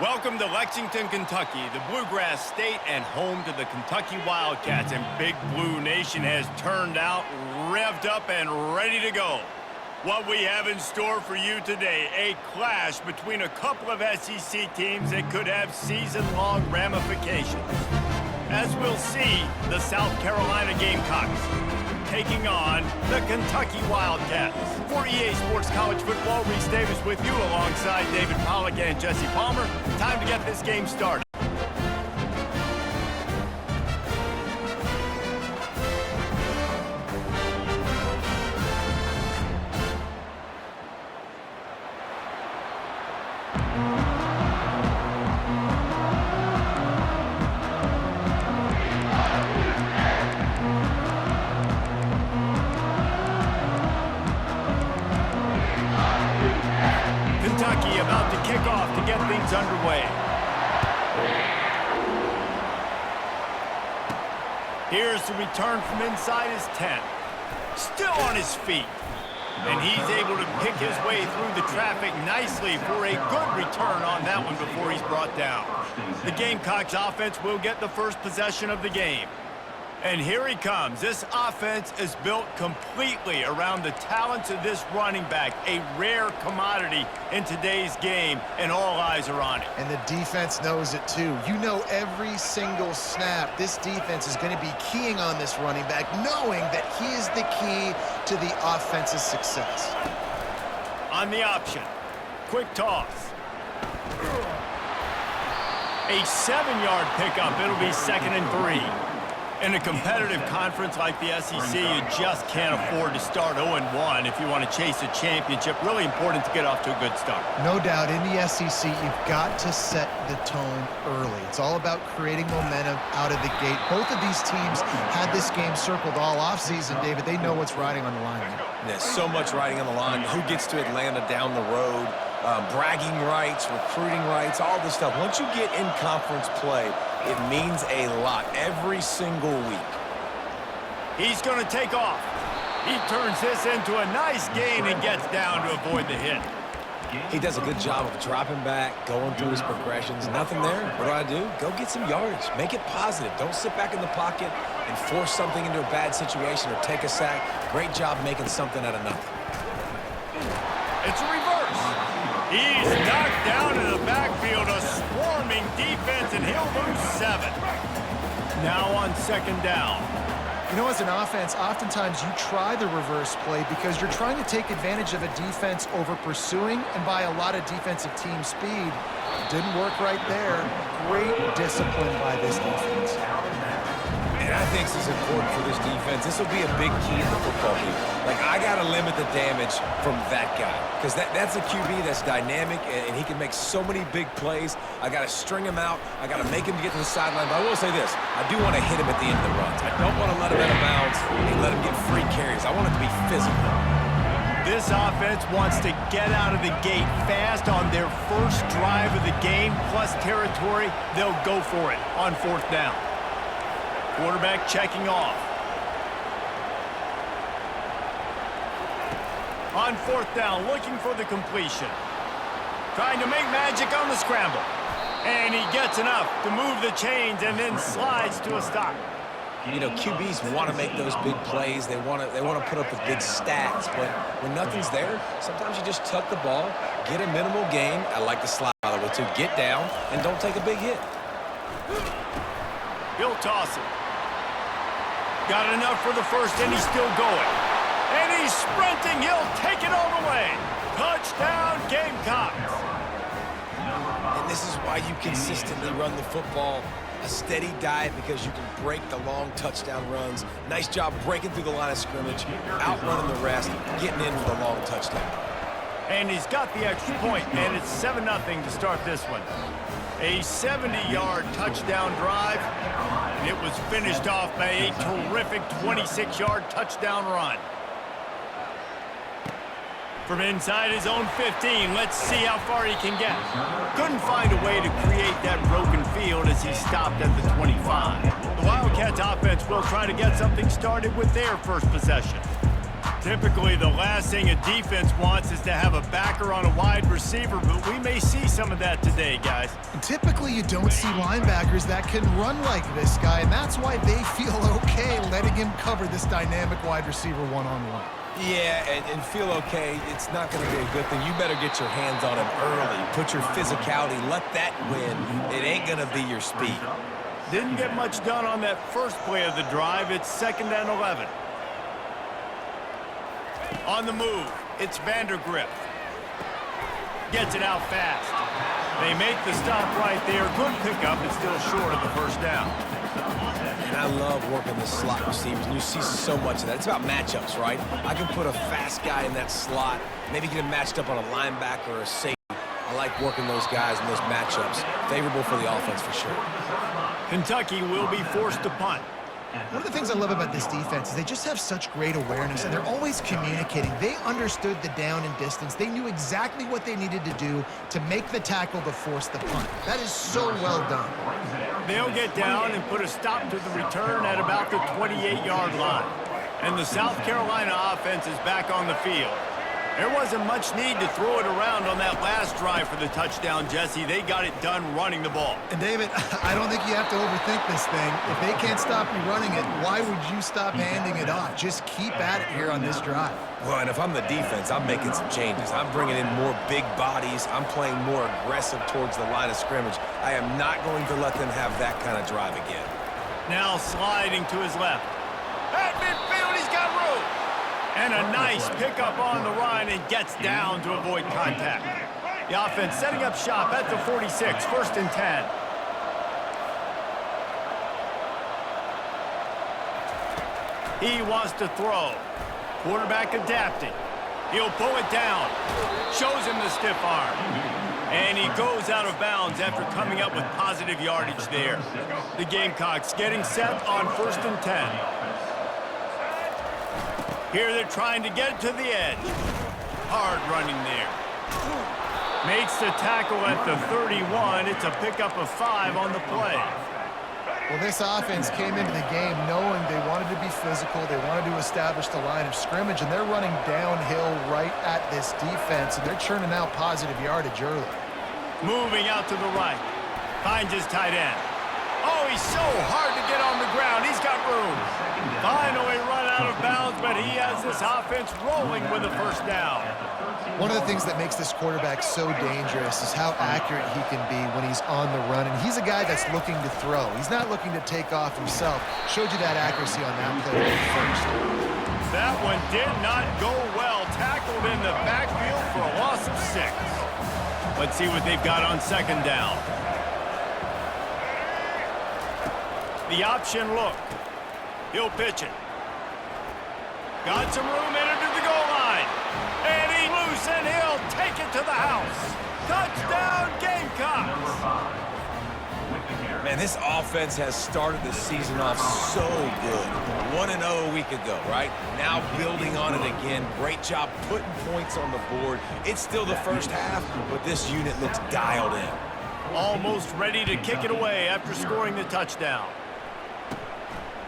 Welcome to Lexington, Kentucky, the Bluegrass State and home to the Kentucky Wildcats. And Big Blue Nation has turned out, revved up, and ready to go. What we have in store for you today, a clash between a couple of SEC teams that could have season-long ramifications. As we'll see, the South Carolina Gamecocks taking on the Kentucky Wildcats. For EA Sports College Football, Reese Davis with you alongside David Pollack and Jesse Palmer. Time to get this game started. Kentucky about to kick off to get things underway. Here's the return from inside his 10. Still on his feet. And he's able to pick his way through the traffic nicely for a good return on that one before he's brought down. The Gamecocks offense will get the first possession of the game. And here he comes. This offense is built completely around the talents of this running back, a rare commodity in today's game, and all eyes are on it. And the defense knows it too. You know every single snap, this defense is going to be keying on this running back, knowing that he is the key to the offense's success. On the option, quick toss. A 7-yard pickup. It'll be 2nd and 3. In a competitive conference like the SEC, you just can't afford to start 0-1 if you want to chase a championship. Really important to get off to a good start. No doubt, in the SEC, you've got to set the tone early. It's all about creating momentum out of the gate. Both of these teams had this game circled all offseason, David. They know what's riding on the line. There's so much riding on the line. Who gets to Atlanta down the road? Bragging rights, recruiting rights, all this stuff. Once you get in conference play, it means a lot every single week. He's going to take off. He turns this into a nice gain and gets down to avoid the hit. He does a good job of dropping back, going through his progressions. Nothing there. What do? Go get some yardage. Make it positive. Don't sit back in the pocket and force something into a bad situation or take a sack. Great job making something out of nothing. It's a reverse. He's knocked down in the backfield, a swarming defense, and he'll lose 7. Now on 2nd down. You know, as an offense, oftentimes you try the reverse play because you're trying to take advantage of a defense over pursuing and by a lot of defensive team speed. Didn't work right there. Great discipline by this defense. And I think this is important for this defense. This will be a big key in the football game. Like, I got to limit the damage from that guy because that's a QB that's dynamic, and he can make so many big plays. I got to string him out. I got to make him get to the sideline. But I will say this. I do want to hit him at the end of the runs. I don't want to let him out of bounds and let him get free carries. I want it to be physical. This offense wants to get out of the gate fast on their first drive of the game, plus territory. They'll go for it on 4th down. Quarterback checking off. On 4th down, looking for the completion. Trying to make magic on the scramble. And he gets enough to move the chains and then slides to a stop. You know, QBs want to make those big plays. They want to put up the big stats. But when nothing's there, sometimes you just tuck the ball, get a minimal gain. I like the slide, by the way, too. Get down and don't take a big hit. He'll toss it. Got enough for the first, and he's still going. And he's sprinting. He'll take it all the way. Touchdown, Gamecocks. And this is why you consistently run the football. A steady diet because you can break the long touchdown runs. Nice job breaking through the line of scrimmage, outrunning the rest, getting in for the long touchdown. And he's got the extra point, and it's 7-0 to start this one. A 70-yard touchdown drive, and it was finished off by a terrific 26-yard touchdown run. From inside his own 15, let's see how far he can get. Couldn't find a way to create that broken field as he stopped at the 25. The Wildcats offense will try to get something started with their first possession. Typically, the last thing a defense wants is to have a backer on a wide receiver, but we may see some of that today, guys. And typically, you don't see linebackers that can run like this guy, and that's why they feel okay letting him cover this dynamic wide receiver one-on-one. Yeah, and feel okay, it's not going to be a good thing. You better get your hands on him early. Put your physicality, let that win. It ain't going to be your speed. Didn't get much done on that first play of the drive. It's 2nd and 11. On the move, it's Vandergrift. Gets it out fast. They make the stop right there. Good pickup, but still short of the first down. And I love working the slot receivers, and you see so much of that. It's about matchups, right? I can put a fast guy in that slot, maybe get him matched up on a linebacker or a safety. I like working those guys in those matchups. Favorable for the offense for sure. Kentucky will be forced to punt. One of the things I love about this defense is they just have such great awareness, and they're always communicating. They understood the down and distance. They knew exactly what they needed to do to make the tackle to force the punt. That is so well done. They'll get down and put a stop to the return at about the 28-yard line. And the South Carolina offense is back on the field. There wasn't much need to throw it around on that last drive for the touchdown, Jesse. They got it done running the ball. And, David, I don't think you have to overthink this thing. If they can't stop you running it, why would you stop handing it off? Just keep at it here on this drive. Well, and if I'm the defense, I'm making some changes. I'm bringing in more big bodies. I'm playing more aggressive towards the line of scrimmage. I am not going to let them have that kind of drive again. Now sliding to his left. At midfield, he's got room. And a nice pickup on the run and gets down to avoid contact. The offense setting up shop at the 46, 1st and 10. He wants to throw. Quarterback adapting. He'll pull it down. Shows him the stiff arm. And he goes out of bounds after coming up with positive yardage there. The Gamecocks getting set on 1st and 10. Here they're trying to get to the edge. Hard running there. Makes the tackle at the 31. It's a pickup of 5 on the play. Well, this offense came into the game knowing they wanted to be physical. They wanted to establish the line of scrimmage, and they're running downhill right at this defense, and they're churning out positive yardage early. Moving out to the right. Finds his tight end. Oh, he's so hard to get on the ground. He's got room. Finally run out of bounds, but he has this offense rolling with a first down. One of the things that makes this quarterback so dangerous is how accurate he can be when he's on the run, and he's a guy that's looking to throw. He's not looking to take off himself. Showed you that accuracy on that play first. That one did not go well. Tackled in the backfield for a loss of 6. Let's see what they've got on 2nd down. The option look. He'll pitch it. Got some room in it to the goal line. And he's loose, and he'll take it to the house. Touchdown, Gamecocks. Man, this offense has started the season off so good. 1-0 a week ago, right? Now building on it again. Great job putting points on the board. It's still the first half, but this unit looks dialed in. Almost ready to kick it away after scoring the touchdown.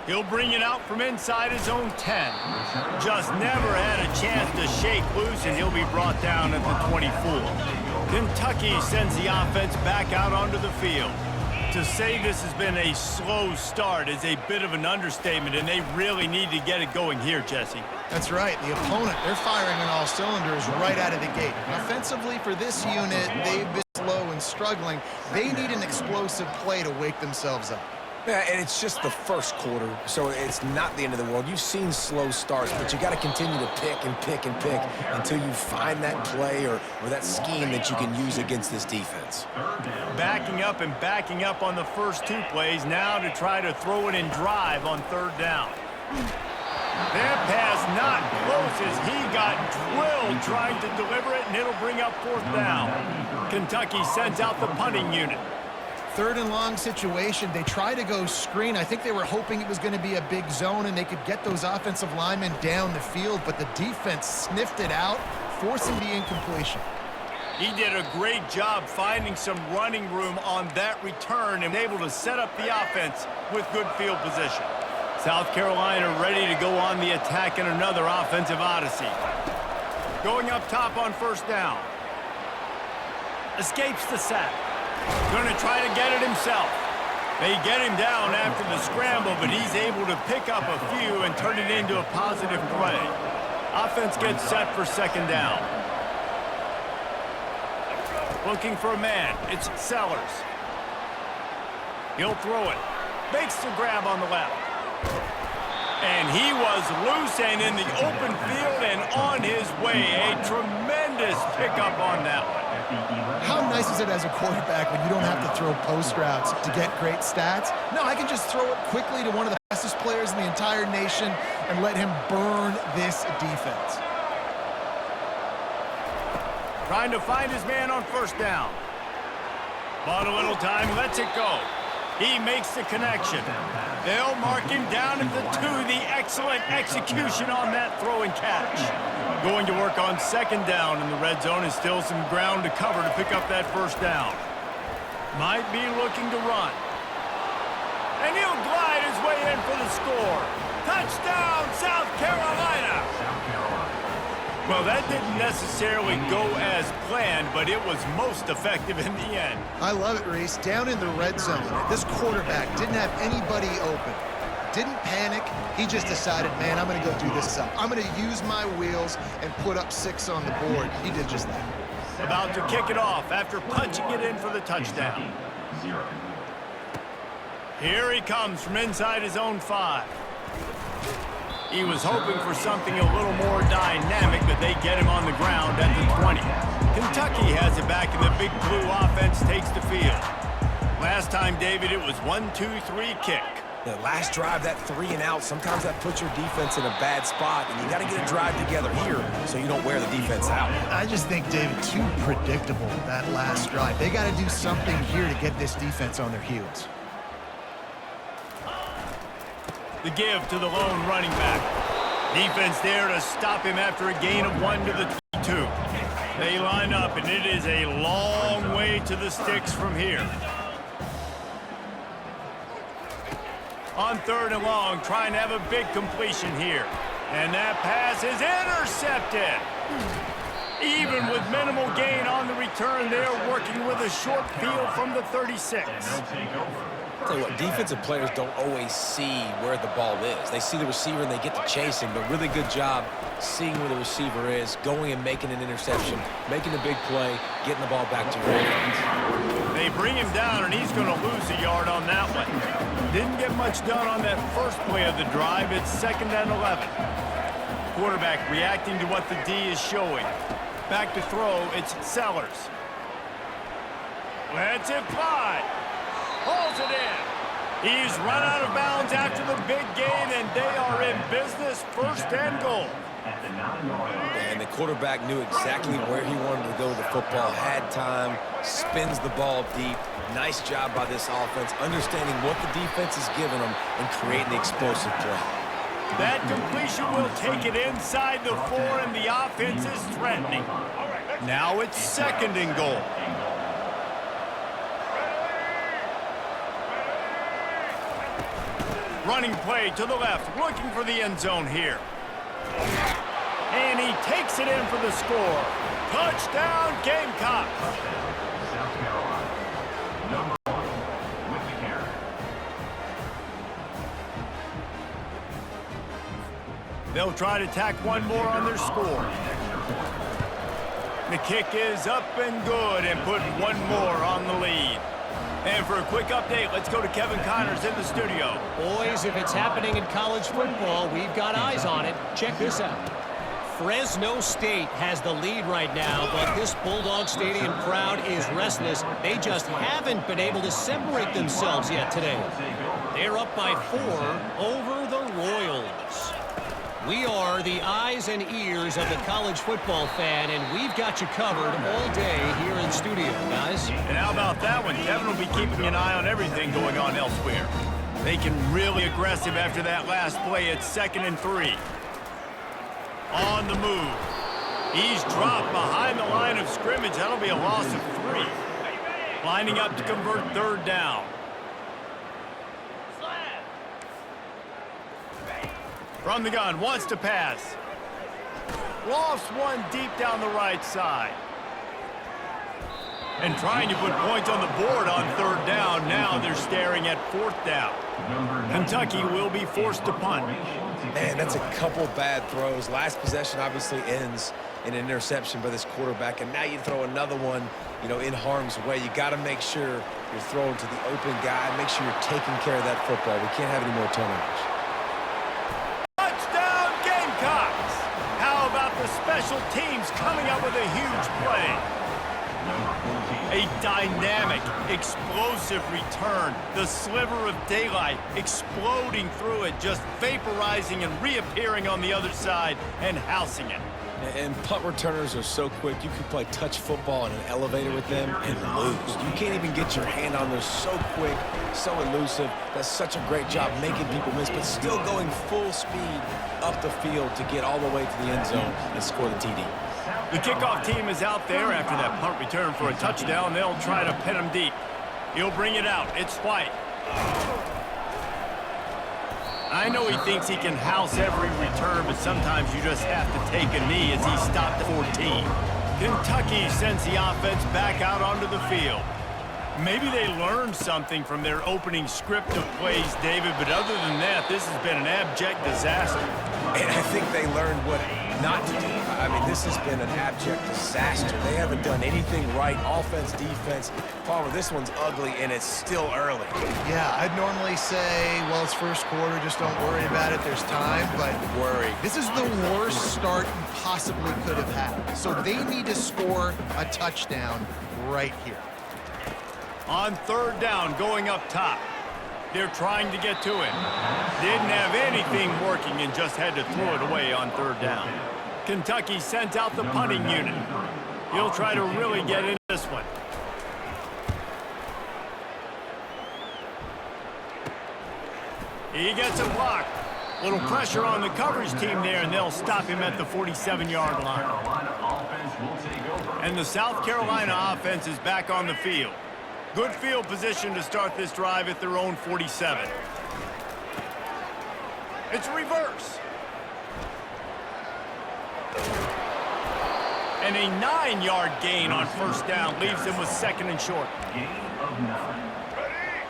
He'll bring it out from inside his own 10. Just never had a chance to shake loose, and he'll be brought down at the 24. Kentucky sends the offense back out onto the field. To say this has been a slow start is a bit of an understatement, and they really need to get it going here, Jesse. That's right. The opponent, they're firing on all cylinders right out of the gate. Offensively, for this unit, they've been slow and struggling. They need an explosive play to wake themselves up. Yeah, and it's just the first quarter, so it's not the end of the world. You've seen slow starts, but you got to continue to pick and pick and pick until you find that play or that scheme that you can use against this defense. Backing up and backing up on the first 2 plays, now to try to throw it in drive on 3rd down. That pass not close as he got drilled trying to deliver it, and it'll bring up 4th down. Kentucky sends out the punting unit. 3rd and long situation. They try to go screen. I think they were hoping it was going to be a big zone and they could get those offensive linemen down the field, but the defense sniffed it out, forcing the incompletion. He did a great job finding some running room on that return and able to set up the offense with good field position. South Carolina ready to go on the attack in another offensive odyssey. Going up top on first down. Escapes the sack. Going to try to get it himself. They get him down after the scramble, but he's able to pick up a few and turn it into a positive play. Offense gets set for second down. Looking for a man. It's Sellers. He'll throw it. Makes the grab on the left. And he was loose and in the open field and on his way. A tremendous pickup on that one. How nice is it as a quarterback when you don't have to throw post routes to get great stats? No, I can just throw it quickly to one of the fastest players in the entire nation and let him burn this defense. Trying to find his man on first down. Bought a little time, lets it go. He makes the connection. They'll mark him down at the 2. The excellent execution on that throw and catch. Going to work on second down in the red zone and still some ground to cover to pick up that first down. Might be looking to run. And he'll glide his way in for the score. Touchdown, South Carolina! Well, that didn't necessarily go as planned, but it was most effective in the end. I love it, Reese. Down in the red zone, this quarterback didn't have anybody open. Didn't panic. He just decided, man, I'm going to go do this up. I'm going to use my wheels and put up 6 on the board. He did just that. About to kick it off after punching it in for the touchdown. Here he comes from inside his own 5. He was hoping for something a little more dynamic, but they get him on the ground at the 20. Kentucky has it back, and the Big Blue offense takes the field. Last time, David, it was 1-2-3 kick. The last drive, that 3 and out, sometimes that puts your defense in a bad spot, and you got to get a drive together here so you don't wear the defense out. I just think, David, too predictable, that last drive. They got to do something here to get this defense on their heels. The give to the lone running back. Defense there to stop him after a gain of 1 to the 2. They line up, and it is a long way to the sticks from here. On 3rd and long, trying to have a big completion here. And that pass is intercepted. Even with minimal gain on the return, they're working with a short field from the 36. I'll tell you what, defensive players don't always see where the ball is. They see the receiver and they get to chasing, but really good job seeing where the receiver is, going and making an interception, making a big play, getting the ball back to your hands. They bring him down, and he's going to lose a yard on that one. Didn't get much done on that first play of the drive. It's 2nd and 11. Quarterback reacting to what the D is showing. Back to throw, it's Sellers. Lets it fly. Pulls it in. He's run out of bounds after the big gain, and they are in business, 1st and goal. And the quarterback knew exactly where he wanted to go with the football, had time, spins the ball deep. Nice job by this offense, understanding what the defense is giving them and creating the explosive play. That completion will take it inside the 4, and the offense is threatening. Now it's 2nd and goal. Running play to the left, looking for the end zone here. And he takes it in for the score. Touchdown, Gamecocks. South Carolina, number 1 with the carry. They'll try to tack one more on their score. The kick is up and good and put one more on the lead. And for a quick update, let's go to Kevin Connors in the studio. Boys, if it's happening in college football, we've got eyes on it. Check this out. Fresno State has the lead right now, but this Bulldog Stadium crowd is restless. They just haven't been able to separate themselves yet today. They're up by 4 over the Royals. We are the eyes and ears of the college football fan, and we've got you covered all day here in studio, guys. And how about that one? Kevin will be keeping an eye on everything going on elsewhere. They can really aggressive after that last play. It's 2nd and 3. On the move. He's dropped behind the line of scrimmage. That'll be a loss of 3. Lining up to convert 3rd down. From the gun, wants to pass. Lofts one deep down the right side. And trying to put points on the board on third down. Now they're staring at fourth down. Kentucky will be forced to punt. Man, that's a couple bad throws. Last possession obviously ends in an interception by this quarterback, and now you throw another one, you know, in harm's way. You got to make sure you're throwing to the open guy. Make sure you're taking care of that football. We can't have any more turnovers. Touchdown, Gamecocks! How about the special teams coming up with a huge play? A dynamic, explosive return. The sliver of daylight exploding through it, just vaporizing and reappearing on the other side and housing it. And punt returners are so quick. You can play touch football in an elevator with them and lose. You can't even get your hand on them. So quick, so elusive. Does such a great job making people miss, but still going full speed up the field to get all the way to the end zone and score the TD. The kickoff team is out there after that punt return for a touchdown. They'll try to pin him deep. He'll bring it out. It's White. I know he thinks he can house every return, but sometimes you just have to take a knee as he stopped at 14. Kentucky sends the offense back out onto the field. Maybe they learned something from their opening script of plays, David, but other than that, this has been an abject disaster. And I think they learned what not to do. I mean, this has been an abject disaster. They haven't done anything right, offense, defense. Palmer, this one's ugly, and it's still early. Yeah, I'd normally say, well, it's first quarter, just don't worry about it, there's time, but Worry. this is the worst start you possibly could have had. So they need to score a touchdown right here. On third down, going up top. They're trying to get to him. Didn't have anything working and just had to throw it away on third down. Kentucky sent out the punting unit. He'll try to really get in this one. He gets a block. Little pressure on the coverage team there, and they'll stop him at the 47-yard line. And the South Carolina offense is back on the field. Good field position to start this drive at their own 47. It's reverse. And a 9-yard gain on first down leaves him with second and short. Gain of 9.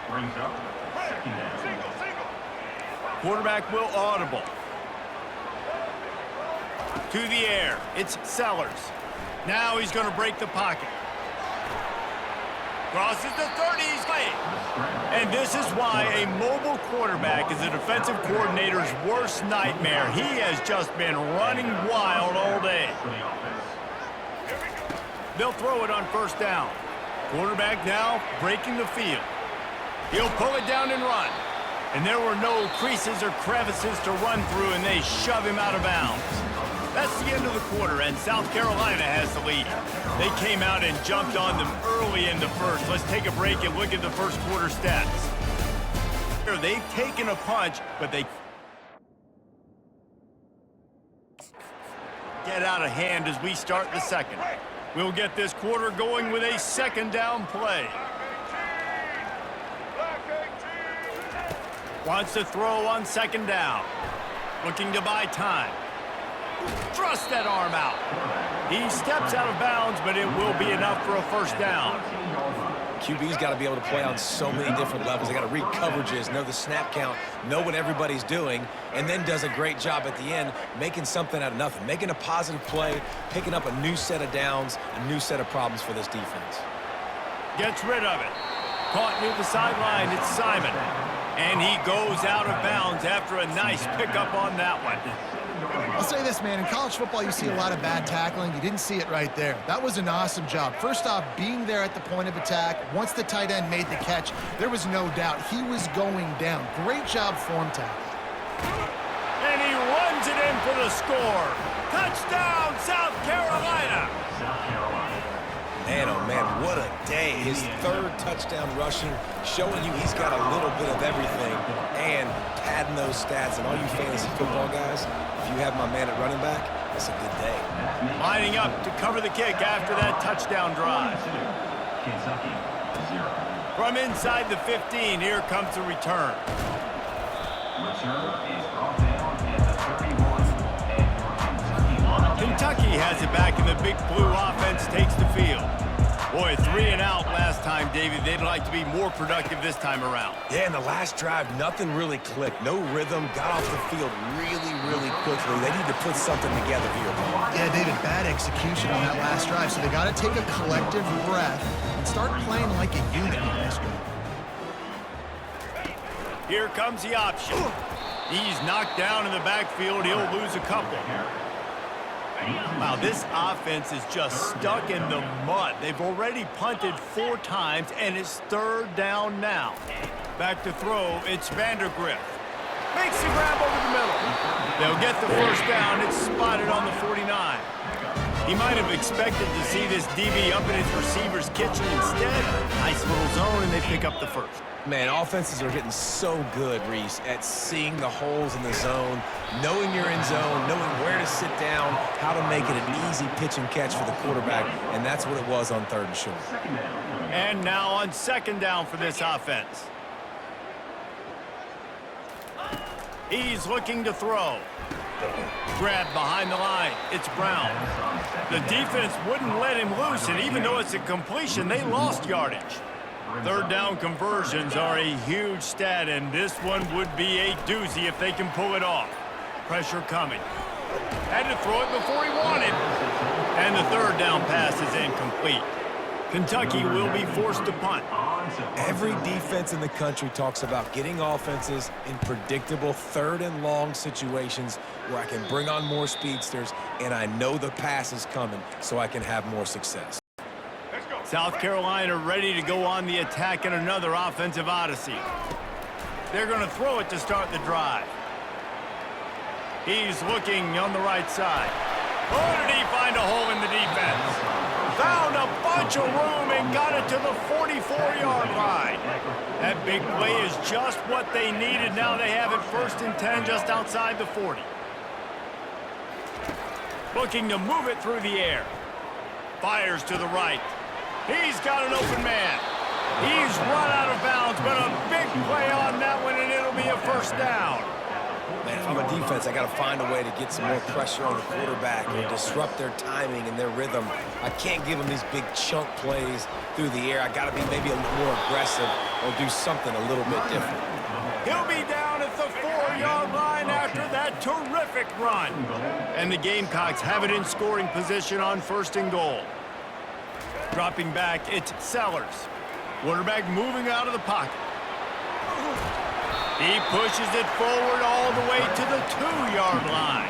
Brings up second down. Quarterback will audible. To the air. It's Sellers. Now he's going to break the pocket. Crosses the 30, he's late. And this is why a mobile quarterback is a defensive coordinator's worst nightmare. He has just been running wild all day. They'll throw it on first down. Quarterback now breaking the field. He'll pull it down and run. And there were no creases or crevices to run through, and they shove him out of bounds. That's the end of the quarter, and South Carolina has the lead. They came out and jumped on them early in the first. Let's take a break and look at the first quarter stats. They've taken a punch, but they get out of hand as we start the second. We'll get this quarter going with a second down play. Wants to throw on second down. Looking to buy time. Thrust that arm out. He steps out of bounds, but it will be enough for a first down. QB's got to be able to play on so many different levels. They got to read coverages, know the snap count, know what everybody's doing, and then does a great job at the end making something out of nothing, making a positive play, picking up a new set of downs, a new set of problems for this defense. Gets rid of it. Caught near the sideline, it's Simon. And he goes out of bounds after a nice pickup on that one. I'll say this, man, in college football, you see a lot of bad tackling. You didn't see it right there. That was an awesome job. First off, being there at the point of attack. Once the tight end made the catch, there was no doubt he was going down. Great job form tackle. And he runs it in for the score. Touchdown, South Carolina. Man, oh man, what a day. His third touchdown rushing, showing you he's got a little bit of everything and padding those stats. And all you fantasy football guys, if you have my man at running back, that's a good day. Lining up to cover the kick after that touchdown drive. Kentucky, 0. From inside the 15, here comes the return. Return is brought down at the and the Big Blue offense takes the field. Boy, 3 and out last time, David. They'd like to be more productive this time around. Yeah, in the last drive, nothing really clicked. No rhythm, got off the field really quickly. They need to put something together here. Yeah, David, bad execution on that last drive, so they got to take a collective breath and start playing like a unit on this one. Here comes the option. He's knocked down in the backfield. He'll lose a couple. Wow, this offense is just stuck in the mud. They've already punted 4 times, and it's 3rd down now. Back to throw, it's Vandergrift. Makes the grab over the middle. They'll get the first down. It's spotted on the 49. He might have expected to see this DB up in his receiver's kitchen. Instead, nice little zone, and they pick up the first. Man, offenses are getting so good, Reese, at seeing the holes in the zone, knowing you're in zone, knowing where to sit down, how to make it an easy pitch and catch for the quarterback, and that's what it was on 3rd and short. And now on 2nd down for this offense. He's looking to throw. Grab behind the line. It's Brown. The defense wouldn't let him loose, and even though it's a completion, they lost yardage. 3rd down conversions are a huge stat, and this one would be a doozy if they can pull it off. Pressure coming. Had to throw it before he wanted. And the 3rd down pass is incomplete. Kentucky will be forced to punt. Every defense in the country talks about getting offenses in predictable 3rd and long situations where I can bring on more speedsters, and I know the pass is coming, so I can have more success. South Carolina ready to go on the attack in another offensive odyssey. They're going to throw it to start the drive. He's looking on the right side. Oh, did he find a hole in the defense? Found a bunch of room and got it to the 44-yard line. That big play is just what they needed. Now they have it 1st and 10 just outside the 40. Looking to move it through the air. Fires to the right. He's got an open man. He's run out of bounds, but a big play on that one, and it'll be a 1st down. Man, if I'm a defense, I got to find a way to get some more pressure on the quarterback and disrupt their timing and their rhythm. I can't give them these big chunk plays through the air. I got to be maybe a little more aggressive or do something a little bit different. He'll be down at the 4-yard line after that terrific run. And the Gamecocks have it in scoring position on 1st and goal. Dropping back, it's Sellers. Quarterback moving out of the pocket. He pushes it forward all the way to the 2-yard line.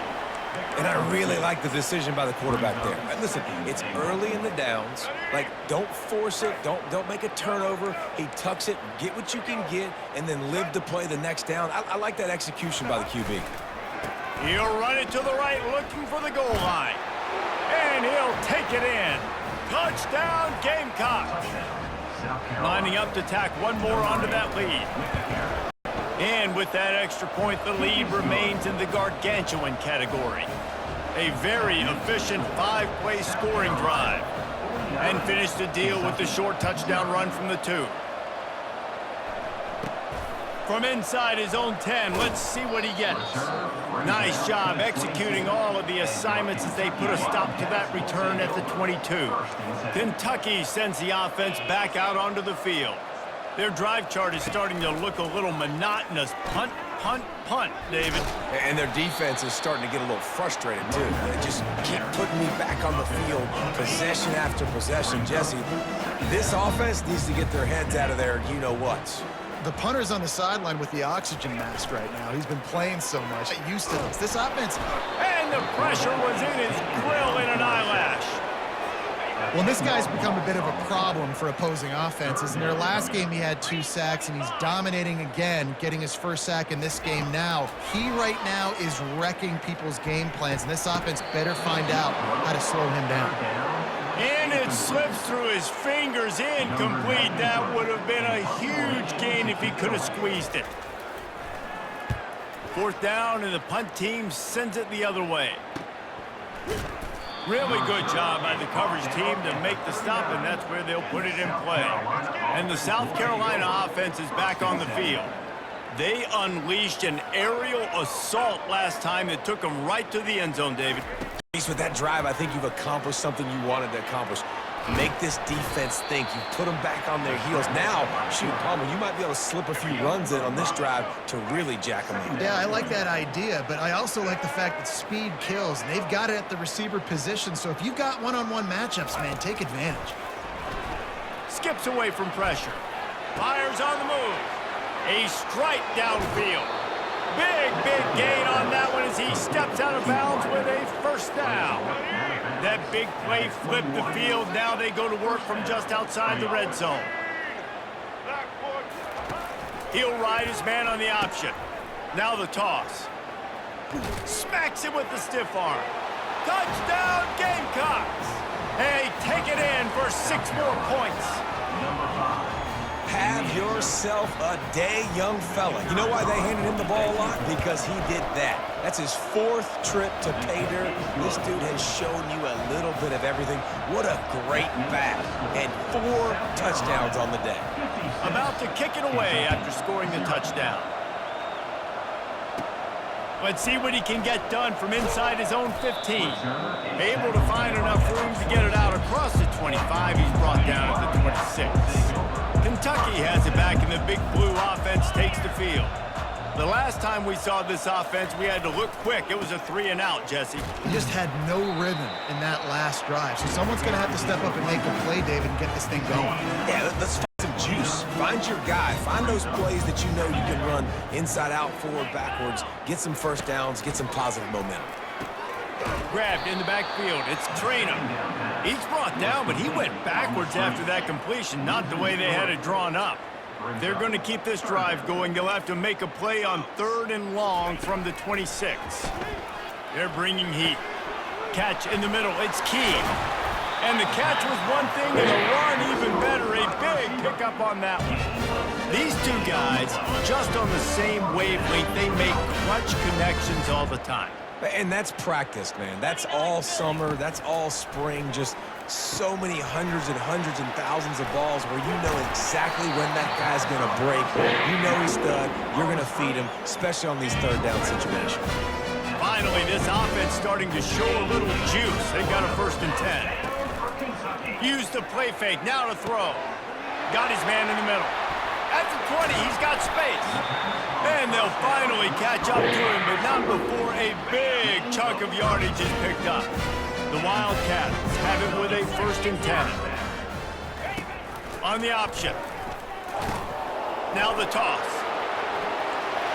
And I really like the decision by the quarterback there. And listen, it's early in the downs. Like, don't force it. Don't make a turnover. He tucks it, get what you can get, and then live to play the next down. I like that execution by the QB. He'll run it to the right, looking for the goal line. And he'll take it in. Touchdown, Gamecocks. Lining up to tack one more onto that lead. And with that extra point, the lead remains in the gargantuan category. A very efficient 5-play scoring drive. And finish the deal with the short touchdown run from the 2. From inside his own 10, let's see what he gets. Nice job executing all of the assignments as they put a stop to that return at the 22. Kentucky sends the offense back out onto the field. Their drive chart is starting to look a little monotonous. Punt, punt, punt, David. And their defense is starting to get a little frustrated, too. They just keep putting me back on the field, possession after possession. Jesse, this offense needs to get their heads out of their you-know-whats. The punter's on the sideline with the oxygen mask right now. He's been playing so much. Used to this. This offense. And the pressure was in his grill in an eyelash. Well, this guy's become a bit of a problem for opposing offenses. In their last game, he had 2 sacks, and he's dominating again, getting his 1st sack in this game now. He right now is wrecking people's game plans, and this offense better find out how to slow him down. And it slips through his fingers, incomplete. That would have been a huge gain if he could have squeezed it. 4th down, and the punt team sends it the other way. Really good job by the coverage team to make the stop, and that's where they'll put it in play. And the South Carolina offense is back on the field. They unleashed an aerial assault last time that took them right to the end zone, David. With that drive, I think you've accomplished something you wanted to accomplish. Make this defense think. You put them back on their heels. Now, shoot, Palmer, you might be able to slip a few runs in on this drive to really jack them up. Yeah, I like that idea, but I also like the fact that speed kills, and they've got it at the receiver position, so if you've got one-on-one matchups, man, take advantage. Skips away from pressure. Fires on the move. A strike downfield. Big gain on that one as he steps out of bounds with a first down. That big play flipped the field. Now they go to work from just outside the red zone. He'll ride his man on the option. Now the toss. Smacks him with the stiff arm. Touchdown, Gamecocks. Hey, take it in for 6 more points. Have yourself a day, young fella. You know why they handed him the ball a lot? Because he did that. That's his 4th trip to pay dirt. This dude has shown you a little bit of everything. What a great back. And 4 touchdowns on the day. About to kick it away after scoring the touchdown. Let's see what he can get done from inside his own 15. Able to find enough room to get it out across the 25. He's brought down at the 26. Kentucky has it back, and the big blue offense takes the field. The last time we saw this offense, we had to look quick. It was a 3-and-out, Jesse. He just had no rhythm in that last drive, so someone's going to have to step up and make a play, David, and get this thing going. Yeah, let's find some juice. Find your guy. Find those plays that you know you can run inside out, forward, backwards. Get some first downs. Get some positive momentum. Grabbed in the backfield. It's Traynor. He's brought down, but he went backwards after that completion, not the way they had it drawn up. If they're going to keep this drive going, they'll have to make a play on 3rd and long from the 26. They're bringing heat. Catch in the middle. It's key. And the catch was one thing, and the run even better. A big pickup on that one. These 2 guys, just on the same wavelength, they make clutch connections all the time. And that's practice, man. That's all summer. That's all spring. Just so many hundreds and thousands of balls where you know exactly when that guy's going to break. You know he's stud. You're going to feed him, especially on these 3rd down situations. Finally, this offense starting to show a little juice. They got a 1st and 10. Used the play fake. Now to throw. Got his man in the middle. At the 20, he's got space. And they'll finally catch up to him, but not before a big chunk of yardage is picked up. The Wildcats have it with a 1st and 10. On the option. Now the toss.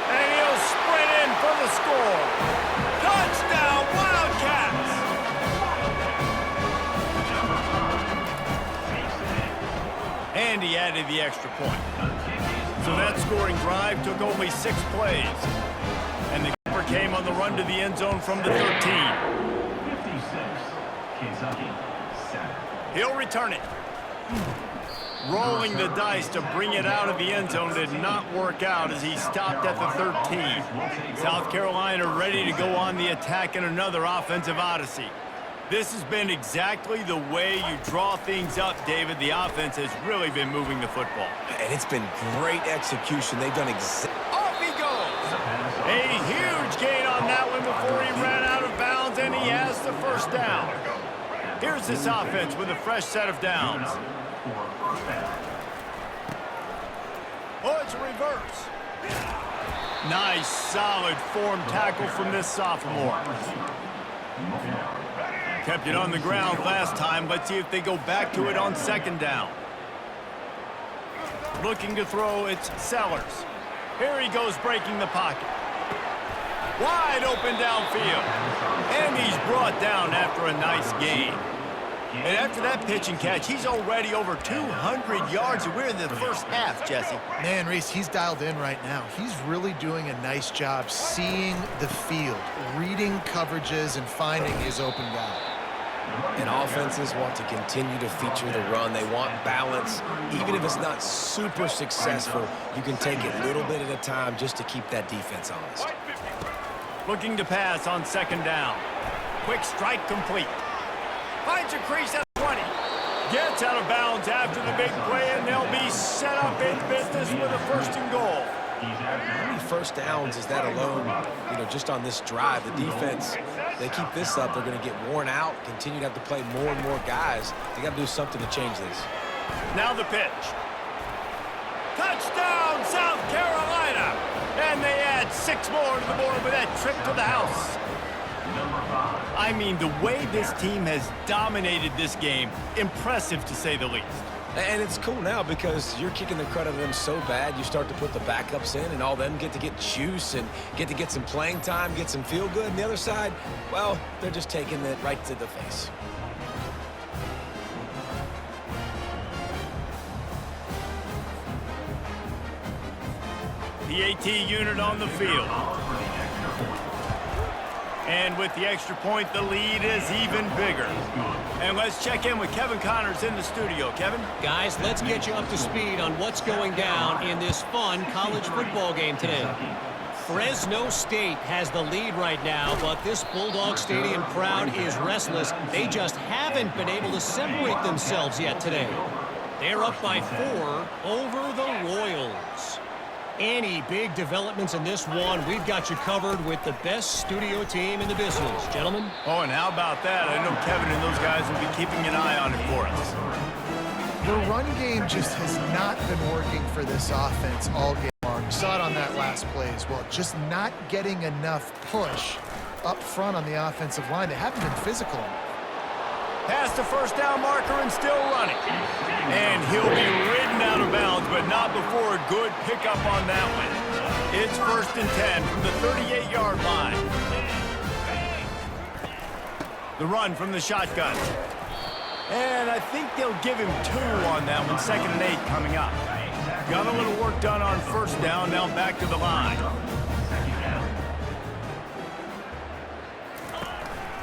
And he'll sprint in for the score. Touchdown, Wildcats! And he added the extra point. So that scoring drive took only 6 plays. And the keeper came on the run to the end zone from the 13. 56, Kentucky, 7. He'll return it. Rolling the dice to bring it out of the end zone did not work out as he stopped at the 13. South Carolina ready to go on the attack in another offensive odyssey. This has been exactly the way you draw things up, David. The offense has really been moving the football. And it's been great execution. They've done exactly. Off he goes. A huge gain on that one before he ran out of bounds, and he has the 1st down. Here's this offense with a fresh set of downs. Oh, it's a reverse. Nice, solid form tackle from this sophomore. Kept it on the ground last time. Let's see if they go back to it on 2nd down. Looking to throw, it's Sellers. Here he goes breaking the pocket. Wide open downfield. And he's brought down after a nice gain. And after that pitch and catch, he's already over 200 yards, and we're in the 1st half, Jesse. Man, Reese, he's dialed in right now. He's really doing a nice job seeing the field, reading coverages, and finding his open guy. And offenses want to continue to feature the run. They want balance. Even if it's not super successful, you can take it little bit at a time just to keep that defense honest. Looking to pass on 2nd down. Quick strike complete. Finds a crease at 20. Gets out of bounds after the big play, and they'll be set up in business with a 1st and goal. How many first downs is that alone, just on this drive? The defense, they keep this up, they're going to get worn out, continue to have to play more and more guys. They got to do something to change this. Now the pitch. Touchdown, South Carolina! And they add 6 more to the board with that trip to the house. I mean, the way this team has dominated this game, impressive to say the least. And it's cool now because you're kicking the crud out of them so bad, you start to put the backups in, and all them get to get juice and get to get some playing time, get some feel good. And the other side, well, they're just taking it right to the face. The AT unit on the field. And with the extra point, the lead is even bigger. And let's check in with Kevin Connors in the studio. Kevin? Guys, let's get you up to speed on what's going down in this fun college football game today. Fresno State has the lead right now, but this Bulldog Stadium crowd is restless. They just haven't been able to separate themselves yet today. They're up by 4 over the Royals. Any big developments in this one, we've got you covered with the best studio team in the business. Gentlemen? Oh, and how about that? I know Kevin and those guys will be keeping an eye on it for us. The run game just has not been working for this offense all game long. You saw it on that last play as well. Just not getting enough push up front on the offensive line. They haven't been physical enough. Past the first down marker and still running. And he'll be ridden out of bounds, but not before a good pickup on that one. It's 1st and 10 from the 38-yard line. The run from the shotgun. And I think they'll give him 2 on that one. 2nd and 8 coming up. Got a little work done on first down. Now back to the line.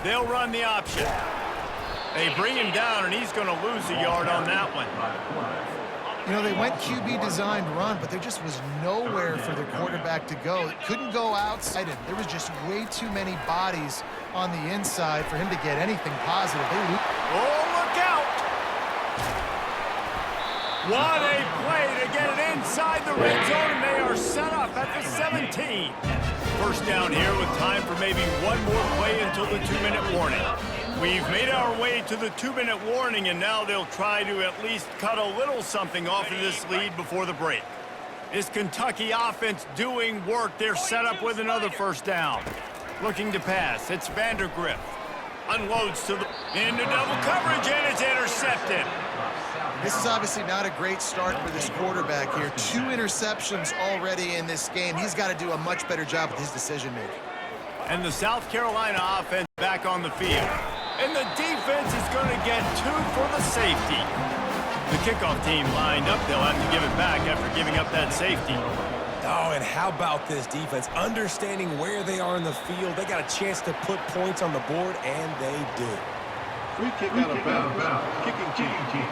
They'll run the option. They bring him down, and he's going to lose a yard on that one. They went QB designed run, but there just was nowhere for the quarterback to go. It couldn't go outside him. There was just way too many bodies on the inside for him to get anything positive. Oh, look out! What a play to get it inside the red zone, and they are set up at the 17. First down here with time for maybe one more play until the 2-minute warning. We've made our way to the 2-minute warning, and now they'll try to at least cut a little something off of this lead before the break. This Kentucky offense doing work. They're set up with another first down. Looking to pass. It's Vandergrift. Unloads to the into double coverage, and it's intercepted. This is obviously not a great start for this quarterback here. 2 interceptions already in this game. He's got to do a much better job with his decision-making. And the South Carolina offense back on the field. And the defense is going to get 2 for the safety. The kickoff team lined up. They'll have to give it back after giving up that safety. Oh, and how about this defense? Understanding where they are in the field. They got a chance to put points on the board, and they do. Free kick out of bounds. Kicking team.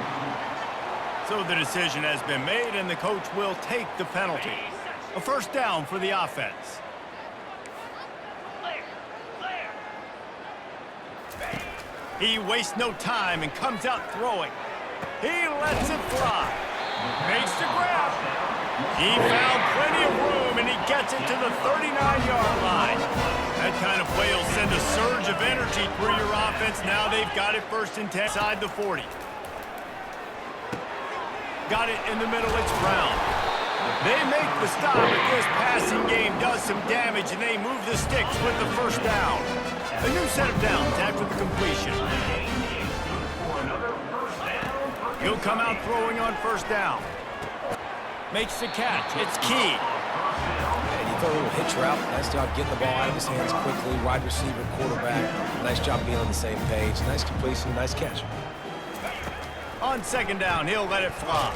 So the decision has been made, and the coach will take the penalty. A first down for the offense. He wastes no time and comes out throwing. He lets it fly. Makes the grab. He found plenty of room, and he gets it to the 39-yard line. That kind of play will send a surge of energy through your offense. Now they've got it 1st and 10 inside the 40. Got it in the middle. It's Brown. They make the stop, but this passing game does some damage, and they move the sticks with the first down. A new set of downs after the completion. He'll come out throwing on first down. Makes the catch. It's key. And you throw a little hitch route. Nice job getting the ball out of his hands quickly. Wide receiver, quarterback. Nice job being on the same page. Nice completion, nice catch. On 2nd down, he'll let it fly.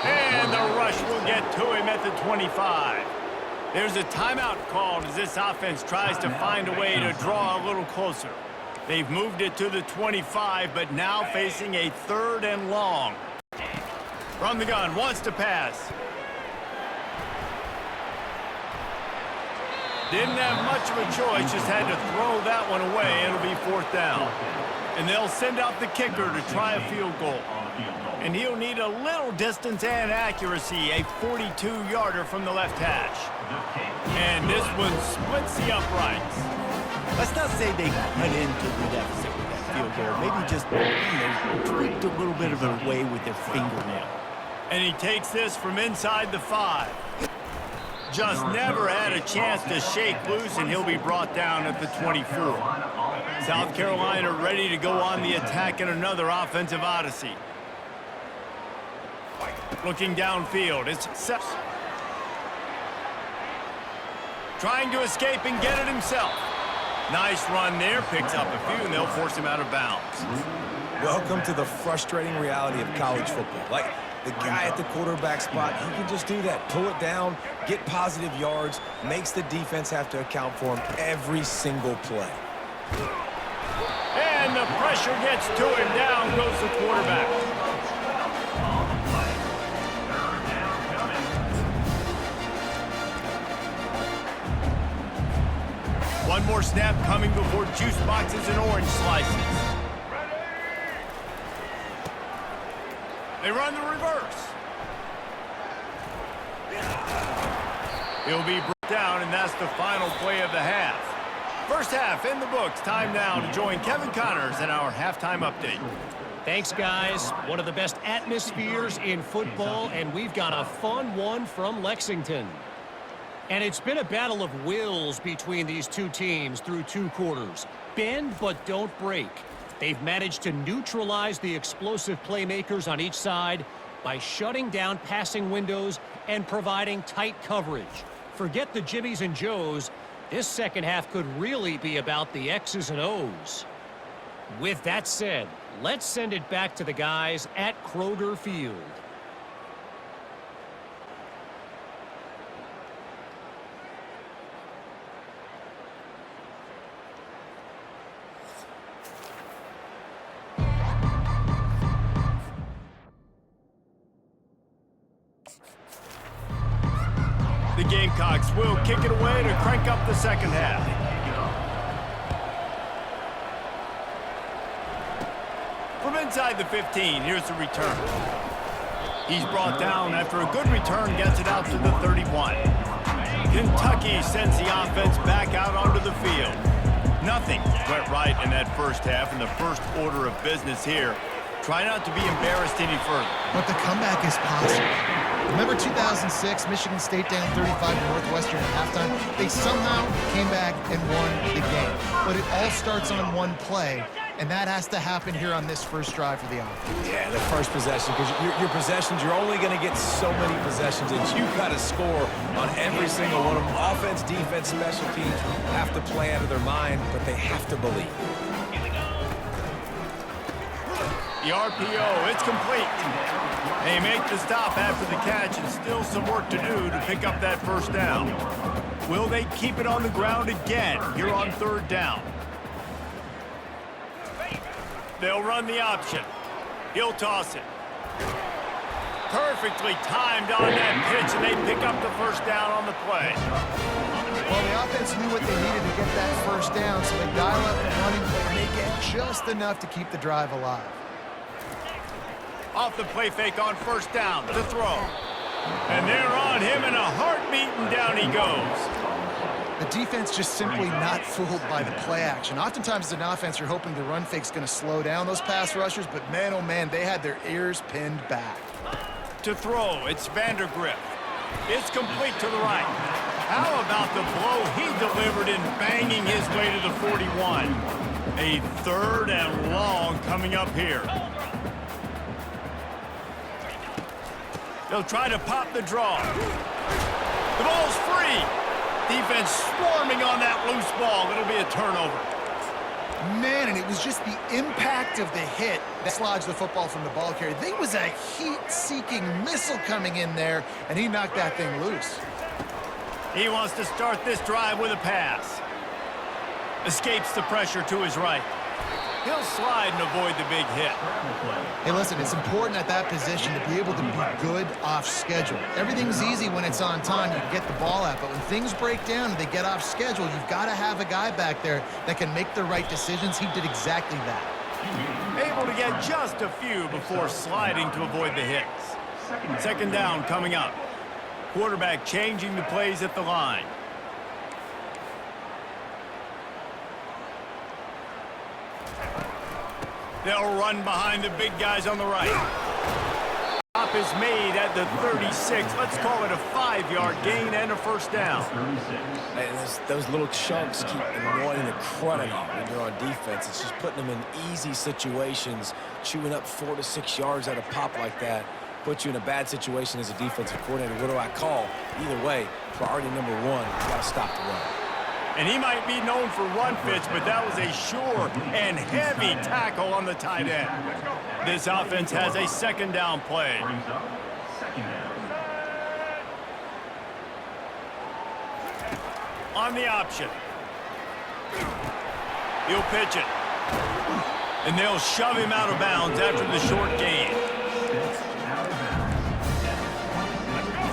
And the rush will get to him at the 25. There's a timeout called as this offense tries to find a way to draw a little closer. They've moved it to the 25, but now facing a 3rd and long. From the gun, wants to pass. Didn't have much of a choice, just had to throw that one away. It'll be 4th down. And they'll send out the kicker to try a field goal. And he'll need a little distance and accuracy, a 42-yarder from the left hash. And this one splits the uprights. Let's not say they cut into the deficit with that field goal. Maybe just, tweaked a little bit of it away with their fingernail. And he takes this from inside the 5. Just never had a chance to shake loose, and he'll be brought down at the 24. South Carolina ready to go on the attack in another offensive odyssey. Looking downfield, it's trying to escape and get it himself. Nice run there, picks up a few, and they'll force him out of bounds. Welcome to the frustrating reality of college football. Like, the guy at the quarterback spot, he can just do that. Pull it down, get positive yards, makes the defense have to account for him every single play. And the pressure gets to him. Down goes the quarterback. One more snap coming before juice boxes and orange slices. They run the reverse. He'll be brought down, and that's the final play of the half. First half in the books. Time now to join Kevin Connors in our halftime update. Thanks, guys. One of the best atmospheres in football, and we've got a fun one from Lexington. And it's been a battle of wills between these two teams through 2 quarters. Bend but don't break. They've managed to neutralize the explosive playmakers on each side by shutting down passing windows and providing tight coverage. Forget the Jimmies and Joes. This second half could really be about the X's and O's. With that said, let's send it back to the guys at Kroger Field. The Gamecocks will kick it away to crank up the second half. From inside the 15, here's the return. He's brought down after a good return, gets it out to the 31. Kentucky sends the offense back out onto the field. Nothing went right in that first half, and the first order of business here. Try not to be embarrassed any further. But the comeback is possible. Remember 2006, Michigan State down 35 to Northwestern at halftime? They somehow came back and won the game. But it all starts on one play, and that has to happen here on this first drive for the offense. Yeah, the first possession, because your possessions, you're only going to get so many possessions, and you've got to score on every single one of them. Offense, defense, special teams have to play out of their mind, but they have to believe. The RPO, it's complete. They make the stop after the catch, and still some work to do to pick up that first down. Will they keep it on the ground again here on third down? They'll run the option. He'll toss it. Perfectly timed on that pitch, and they pick up the first down on the play. Well, the offense knew what they needed to get that first down, so they dial up the running play, and they get just enough to keep the drive alive. Off the play fake on first down to throw. And they're on him in a heartbeat, and down he goes. The defense just simply not fooled by the play action. Oftentimes as an offense, you're hoping the run fake's going to slow down those pass rushers, but man, oh man, they had their ears pinned back. To throw, it's Vandergrift. It's complete to the right. How about the blow he delivered in banging his way to the 41? A third and long coming up here. They'll try to pop the draw. The ball's free. Defense swarming on that loose ball. It'll be a turnover. Man, and it was just the impact of the hit that dislodged the football from the ball carrier. There was a heat-seeking missile coming in there, and he knocked that thing loose. He wants to start this drive with a pass. Escapes the pressure to his right. He'll slide and avoid the big hit. Hey, listen, it's important at that position to be able to be good off schedule. Everything's easy when it's on time. You can get the ball out, but when things break down and they get off schedule, you've got to have a guy back there that can make the right decisions. He did exactly that. Able able to get just a few before sliding to avoid the hits. Second down coming up. Quarterback changing the plays at the line. They'll run behind the big guys on the right. Stop is made at the 36. Let's call it a 5-yard gain and a first down. And those little chunks keep annoying the crud out of you when you're on defense. It's just putting them in easy situations, chewing up 4 to 6 yards at a pop like that. Put you in a bad situation as a defensive coordinator. What do I call? Either way, priority number one, you got to stop the run. And he might be known for run fits, but that was a sure and heavy tackle on the tight end. This offense has a second down play. On the option. He'll pitch it. And they'll shove him out of bounds after the short gain.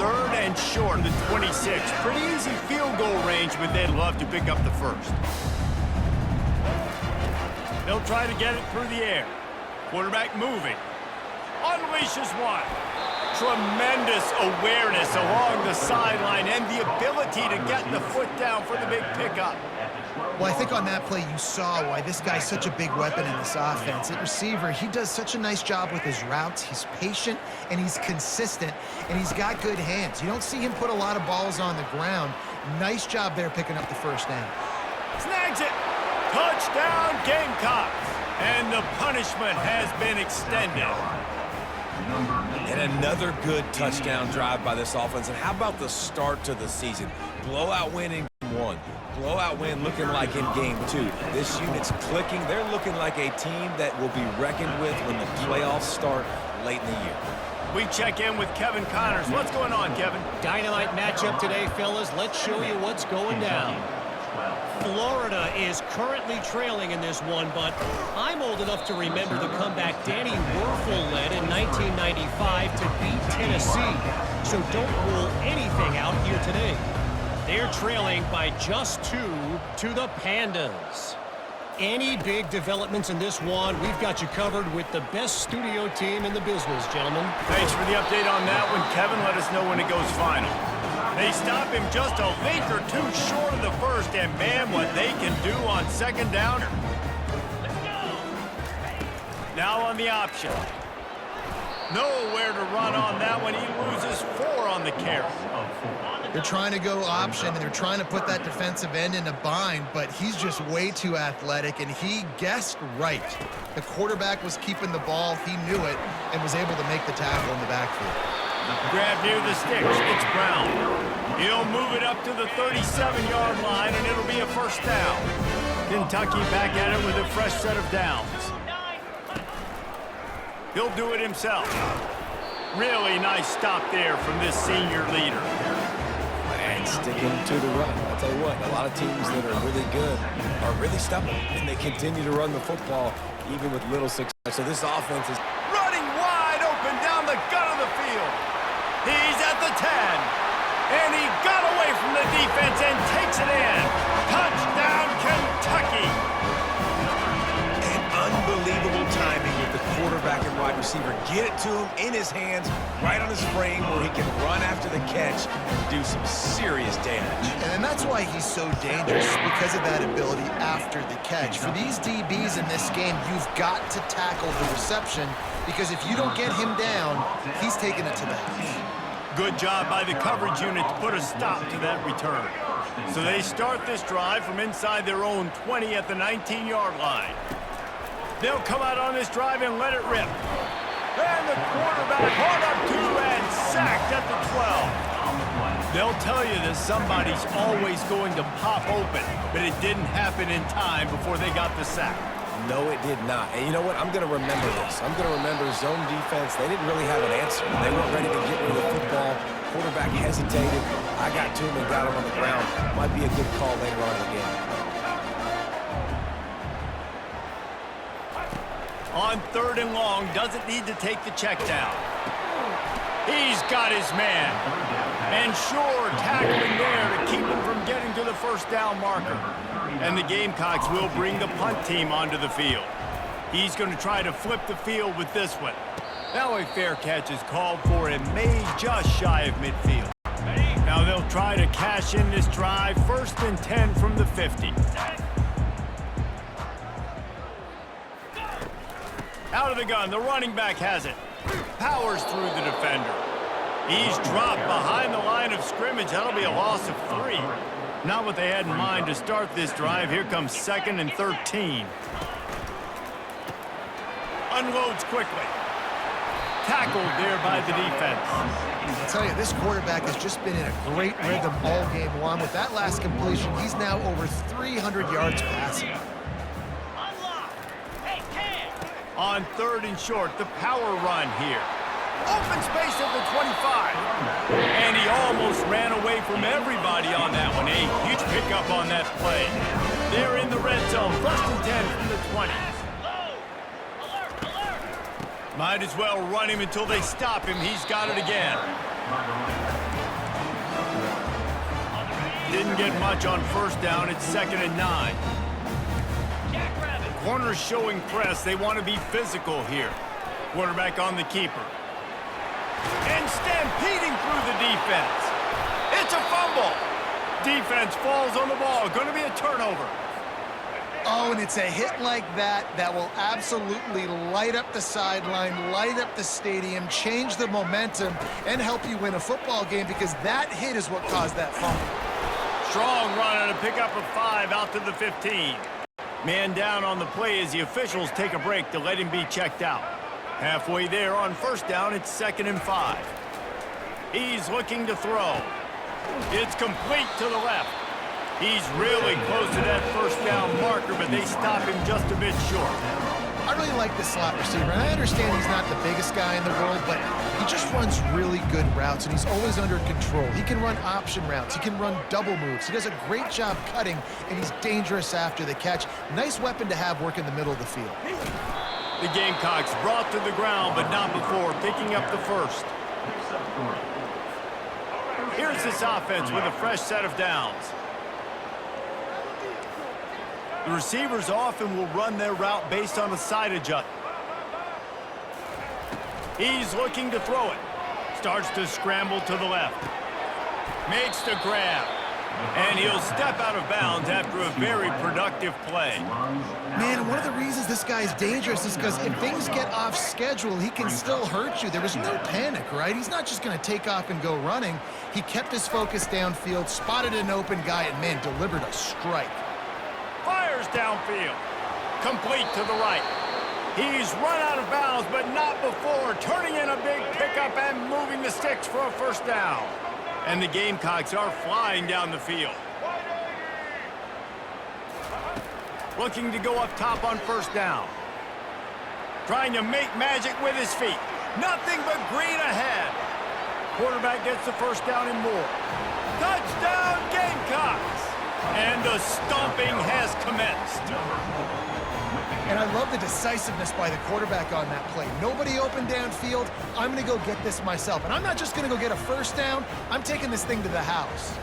Third and short, the 26. Pretty easy field goal range, but they'd love to pick up the first. They'll try to get it through the air. Quarterback moving. Unleashes one. Tremendous awareness along the sideline and the ability to get the foot down for the big pickup. Well, I think on that play you saw why this guy's such a big weapon in this offense. At receiver, he does such a nice job with his routes. He's patient, and he's consistent, and he's got good hands. You don't see him put a lot of balls on the ground. Nice job there picking up the first down. Snags it. Touchdown, Gamecocks. And the punishment has been extended. And another good touchdown drive by this offense. And how about the start to the season? Blowout win in game 1. Blowout win looking like in game 2. This unit's clicking. They're looking like a team that will be reckoned with when the playoffs start late in the year. We check in with Kevin Connors. What's going on, Kevin? Dynamite matchup today, fellas. Let's show you what's going down. Florida is currently trailing in this one, but I'm old enough to remember the comeback Danny Werfel led in 1995 to beat Tennessee. So don't rule anything out here today. They're trailing by just 2 to the Pandas. Any big developments in this one, we've got you covered with the best studio team in the business, gentlemen. Thanks for the update on that one, Kevin. Let us know when it goes final. They stop him just a link or two short of the first, and man, what they can do on second downer. Now on the option. Nowhere to run on that one. He loses 4 on the carry. They're trying to go option, and they're trying to put that defensive end in a bind, but he's just way too athletic, and he guessed right. The quarterback was keeping the ball. He knew it and was able to make the tackle in the backfield. Grab near the sticks. It's Brown. He'll move it up to the 37-yard line, and it'll be a first down. Kentucky back at it with a fresh set of downs. He'll do it himself. Really nice stop there from this senior leader. And sticking to the run. I'll tell you what, a lot of teams that are really good are really stubborn, and they continue to run the football even with little success. So this offense is Running wide open down the gut of the field. He's at the 10. And he got away from the defense and takes it in. Touchdown, Kentucky. an unbelievable timing with the quarterback and wide receiver. Get it to him in his hands, right on his frame, where he can run after the catch and do some serious damage. And that's why he's so dangerous, because of that ability after the catch. For these DBs in this game, you've got to tackle the reception, because if you don't get him down, he's taking it to the house. Good job by the coverage unit to put a stop to that return. So they start this drive from inside their own 20 at the 19-yard line. They'll come out on this drive and let it rip. And the quarterback hard up 2 and sacked at the 12. They'll tell you that somebody's always going to pop open, but it didn't happen in time before they got the sack. No, it did not. And you know what? I'm going to remember this. I'm going to remember zone defense. They didn't really have an answer. They weren't ready to get rid of the football. Quarterback hesitated. I got to him and got him on the ground. Might be a good call later on in the game. On 3rd and long, doesn't need to take the check down. He's got his man. And sure, tackling there to keep him from getting to the first down marker. And the Gamecocks will bring the punt team onto the field. He's going to try to flip the field with this one. Now a fair catch is called for and made just shy of midfield. Now they'll try to cash in this drive. 1st and 10 from the 50. Out of the gun, the running back has it. Powers through the defender. He's dropped behind the line of scrimmage. That'll be a loss of 3. Not what they had in mind to start this drive. Here comes 2nd and 13. Unloads quickly. Tackled there by the defense. I'll tell you, this quarterback has just been in a great rhythm all game long. With that last completion, he's now over 300 yards passing. On 3rd and short, the power run here. Open space at the 25. And he almost ran away from everybody on that one. A huge pickup on that play. They're in the red zone. 1st and 10 from the 20. Might as well run him until they stop him. He's got it again. Didn't get much on 1st down. It's 2nd and 9. Corners showing press. They want to be physical here. Quarterback on the keeper. And stampeding through the defense. It's a fumble. Defense falls on the ball. Going to be a turnover. Oh, and it's a hit like that that will absolutely light up the sideline, light up the stadium, change the momentum, and help you win a football game, because that hit is what caused that fumble. Strong run and a pickup of 5 out to the 15. Man down on the play as the officials take a break to let him be checked out. Halfway there on 1st down, it's 2nd and 5. He's looking to throw. It's complete to the left. He's really close to that 1st down marker, but they stop him just a bit short. I really like the slot receiver, and I understand he's not the biggest guy in the world, but he just runs really good routes, and he's always under control. He can run option routes. He can run double moves. He does a great job cutting, and he's dangerous after the catch. Nice weapon to have work in the middle of the field. The Gamecocks brought to the ground, but not before picking up the 1st. Here's this offense with a fresh set of downs. The receivers often will run their route based on a side adjustment. He's looking to throw it. Starts to scramble to the left. Makes the grab. And he'll step out of bounds after a very productive play. Man, one of the reasons this guy's dangerous is because if things get off schedule, he can still hurt you. There was no panic, right? He's not just going to take off and go running. He kept his focus downfield, spotted an open guy, and, man, delivered a strike. Fires downfield. Complete to the right. He's run out of bounds, but not before turning in a big pickup and moving the sticks for a 1st down. And the Gamecocks are flying down the field. Looking to go up top on 1st down. Trying to make magic with his feet. Nothing but green ahead. Quarterback gets the 1st down and more. Touchdown, Gamecocks! And the stomping has commenced. And I love the decisiveness by the quarterback on that play. Nobody open downfield. I'm going to go get this myself. And I'm not just going to go get a 1st down. I'm taking this thing to the house.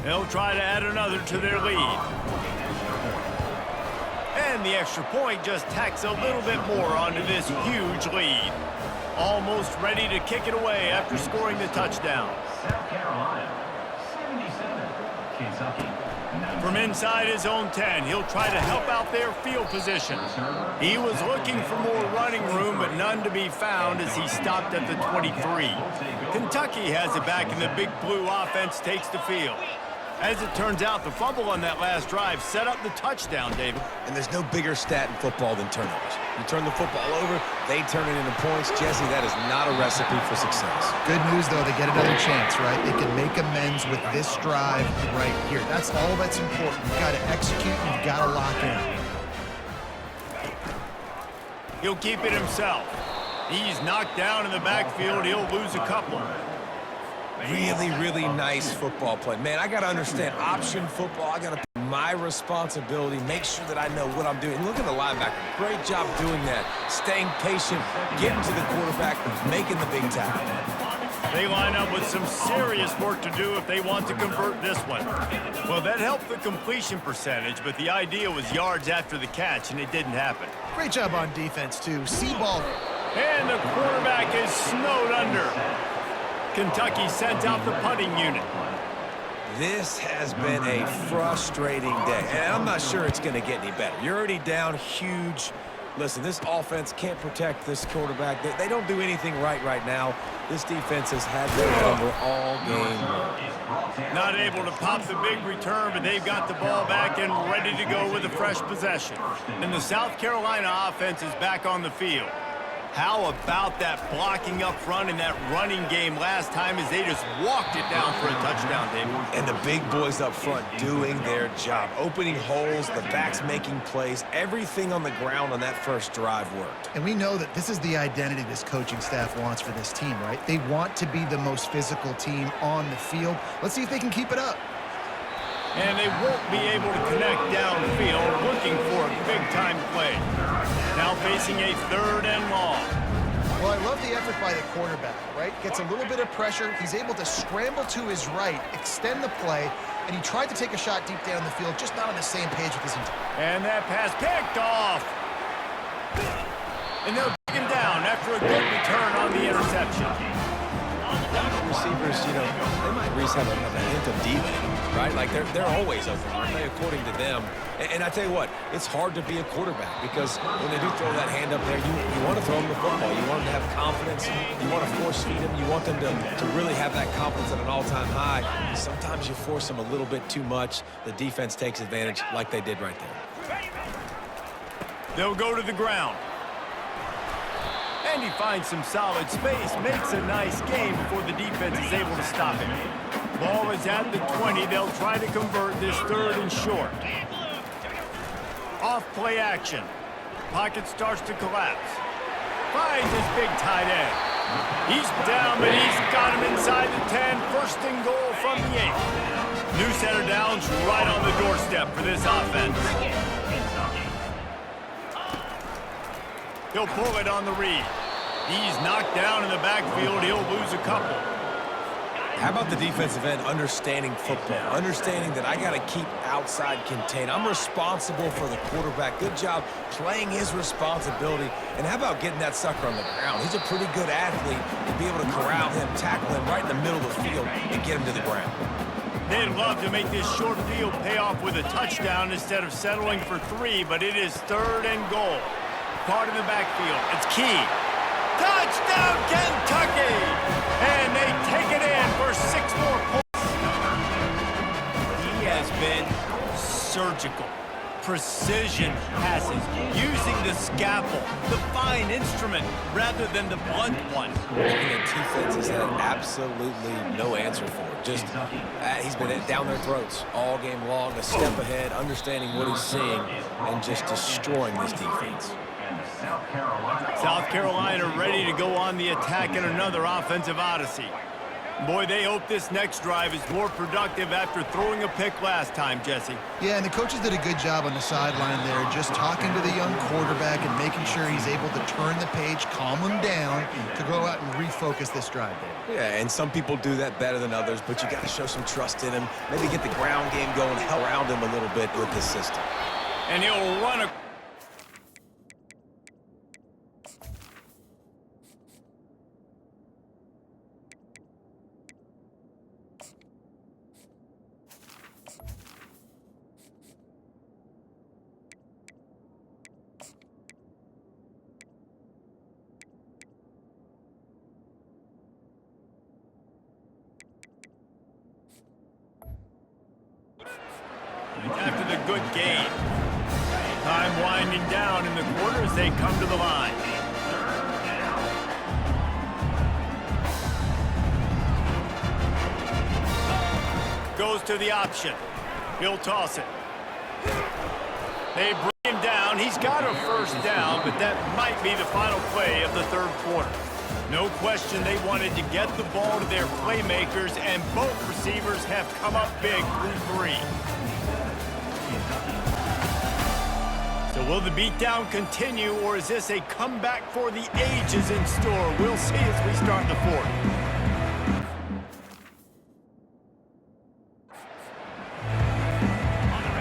They'll try to add another to their lead. And the extra point just tacks a little bit more onto this huge lead. Almost ready to kick it away after scoring the touchdown. South Carolina, 77. Kentucky. From inside his own 10, he'll try to help out their field position. He was looking for more running room, but none to be found as he stopped at the 23. Kentucky has it back, and the Big Blue offense takes the field. As it turns out, the fumble on that last drive set up the touchdown, David. And there's no bigger stat in football than turnovers. You turn the football over, they turn it into points. Jesse, that is not a recipe for success. Good news, though, they get another chance, right? They can make amends with this drive right here. That's all that's important. You've got to execute, you've got to lock in. He'll keep it himself. He's knocked down in the backfield. He'll lose a couple. Really, really nice football play. Man, I got to understand, option football, I got to my responsibility. Make sure that I know what I'm doing. Look at the linebacker. Great job doing that. Staying patient, getting to the quarterback, making the big tackle. They line up with some serious work to do if they want to convert this one. Well, that helped the completion percentage, but the idea was yards after the catch, and it didn't happen. Great job on defense, too. See-ball. And the quarterback is snowed under. Kentucky sent out the punting unit. This has been a frustrating day, and I'm not sure it's going to get any better. You're already down huge. Listen, this offense can't protect this quarterback. They don't do anything right now. This defense has had their number all game long. Not able to pop the big return, but they've got the ball back and ready to go with a fresh possession. And the South Carolina offense is back on the field. How about that blocking up front and that running game last time as they just walked it down for a touchdown, David? And the big boys up front doing their job. Opening holes, the backs making plays. Everything on the ground on that first drive worked. And we know that this is the identity this coaching staff wants for this team, right? They want to be the most physical team on the field. Let's see if they can keep it up. And they won't be able to connect downfield, looking for a big-time play. Now facing a 3rd and long. Well, I love the effort by the quarterback, right? Gets a little bit of pressure. He's able to scramble to his right, extend the play, and he tried to take a shot deep down the field, just not on the same page with his entire. And that pass picked off. And they'll take him down after a good return on the interception. Receivers, you know, they might at least have a hint of deep, right? Like they're always open, aren't they, according to them? And I tell you what, it's hard to be a quarterback because when they do throw that hand up there, you want to throw them the football. You want them to have confidence. You want to force feed them. You want them to really have that confidence at an all-time high. Sometimes you force them a little bit too much. The defense takes advantage like they did right there. They'll go to the ground. And he finds some solid space, makes a nice game before the defense is able to stop him. Ball is at the 20. They'll try to convert this 3rd and short. Off play action. Pocket starts to collapse. Finds his big tight end. He's down, but he's got him inside the 10. 1st and goal from the 8. New center downs right on the doorstep for this offense. He'll pull it on the read. He's knocked down in the backfield. He'll lose a couple. How about the defensive end understanding football, understanding that I got to keep outside contained. I'm responsible for the quarterback. Good job playing his responsibility. And how about getting that sucker on the ground? He's a pretty good athlete to be able to corral him, tackle him right in the middle of the field, and get him to the ground. They'd love to make this short field pay off with a touchdown instead of settling for 3, but it is 3rd and goal. Caught in the backfield. It's key. Touchdown, Kentucky! And they take it in for 6 more points. He has been surgical. Precision passes, using the scalpel, the fine instrument, rather than the blunt one. And the defense has had absolutely no answer for it. Just, he's been down their throats all game long, a step ahead, understanding what he's seeing, and just destroying this defense. South Carolina ready to go on the attack in another offensive odyssey. Boy, they hope this next drive is more productive after throwing a pick last time, Jesse. Yeah, and the coaches did a good job on the sideline there, just talking to the young quarterback and making sure he's able to turn the page, calm him down, to go out and refocus this drive there. Yeah, and some people do that better than others, but you got to show some trust in him. Maybe get the ground game going, help around him a little bit with this system. And he'll run a... after the good gain. Time winding down in the quarter as they come to the line. Goes to the option. He'll toss it. They bring him down. He's got a 1st down, but that might be the final play of the 3rd quarter. No question they wanted to get the ball to their playmakers, and both receivers have come up big through 3. will the beatdown continue, or is this a comeback for the ages in store? We'll see as we start the fourth.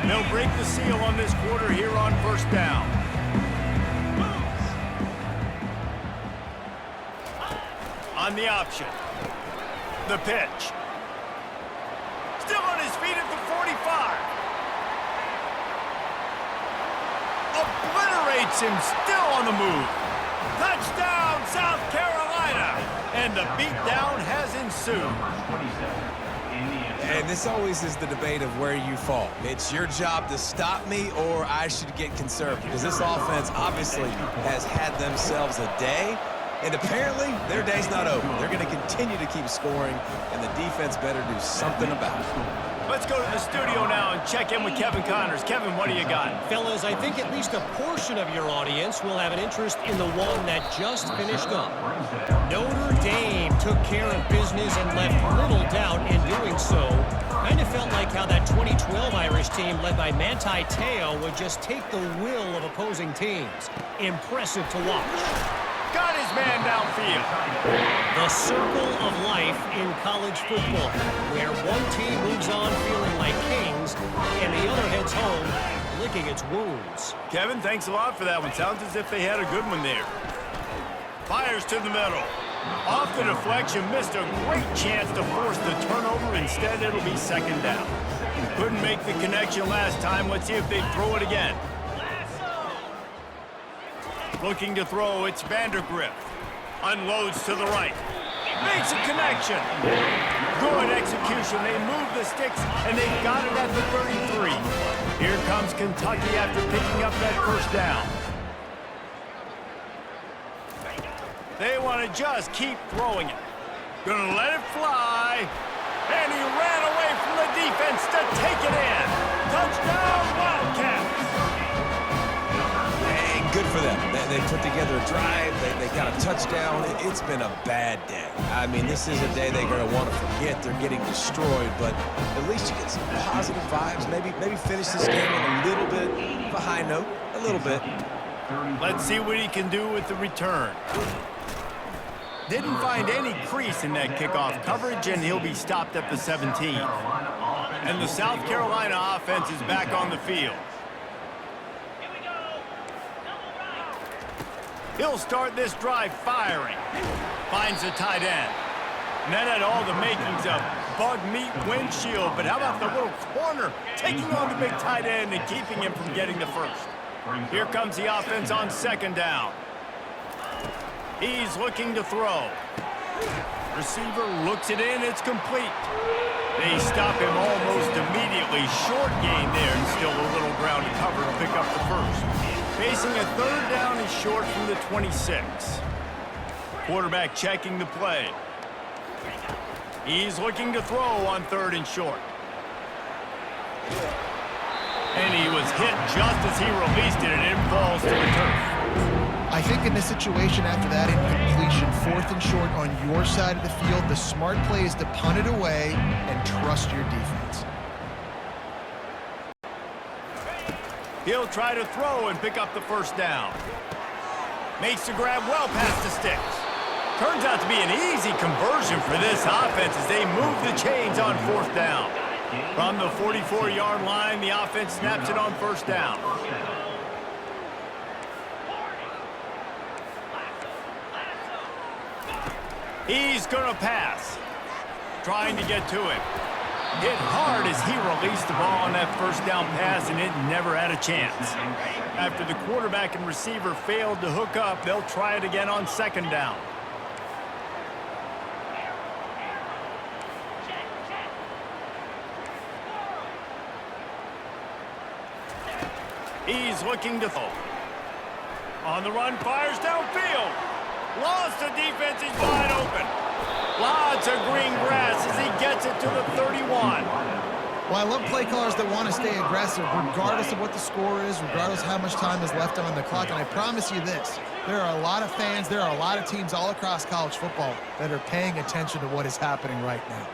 They'll break the seal on this quarter here on first down. On the option. The pitch. Still on his feet at the 45. Obliterates him, still on the move. Touchdown, South Carolina. And the beatdown has ensued. And this always is the debate of where you fall. It's your job to stop me, or I should get conservative. Because this offense obviously has had themselves a day. And apparently, their day's not over. They're going to continue to keep scoring, and the defense better do something about it. Let's go to the studio now and check in with Kevin Connors. Kevin, what do you got? Fellas, I think at least a portion of your audience will have an interest in the one that just finished up. Notre Dame took care of business and left little doubt in doing so. Kind of felt like how that 2012 Irish team led by Manti Te'o would just take the will of opposing teams. Impressive to watch. Got his man downfield. The circle of life in college football, where one team moves on feeling like kings and the other heads home licking its wounds. Kevin, thanks a lot for that one. Sounds as if they had a good one there. Fires to the middle. Off the deflection, missed a great chance to force the turnover. Instead, it'll be second down. Couldn't make the connection last time. Let's see if they throw it again. Looking to throw, it's Vandergrift. Unloads to the right. Makes a connection. Good execution. They move the sticks, and they've got it at the 33. Here comes Kentucky after picking up that first down. They want to just keep throwing it. Gonna let it fly. And he ran away from the defense to take it in. Touchdown, Wildcats. Good for them. They put together a drive. They got a touchdown. It's been a bad day. I mean, this is a day they're going to want to forget. They're getting destroyed, but at least you get some positive vibes. Maybe finish this game on a little bit of a high note. A little bit. Let's see what he can do with the return. Didn't find any crease in that kickoff coverage, and he'll be stopped at the 17. And the South Carolina offense is back on the field. He'll start this drive firing. Finds the tight end. And that had all the makings of bug meat windshield. But how about the little corner taking on the big tight end and keeping him from getting the first? Here comes the offense on second down. He's looking to throw. Receiver looks it in. It's complete. They stop him almost immediately. Short gain there, and still a little ground to cover to pick up the first. Facing a third down and short from the 26. Quarterback checking the play. He's looking to throw on third and short. And he was hit just as he released it, and it falls to the turf. I think in this situation after that incompletion, fourth and short on your side of the field, the smart play is to punt it away and trust your defense. He'll try to throw and pick up the first down. Makes the grab well past the sticks. Turns out to be an easy conversion for this offense as they move the chains on fourth down. From the 44-yard line, the offense snaps it on first down. He's going to pass. Trying to get to him. Hit hard as he released the ball on that first down pass, and it never had a chance. After the quarterback and receiver failed to hook up, they'll try it again on second down. He's looking to throw. On the run, fires downfield. Lost the defense, he's wide open. Lots of green grass as he gets it to the 31. Well, I love play callers that want to stay aggressive regardless of what the score is, regardless of how much time is left on the clock. And I promise you this, there are a lot of fans, there are a lot of teams all across college football that are paying attention to what is happening right now.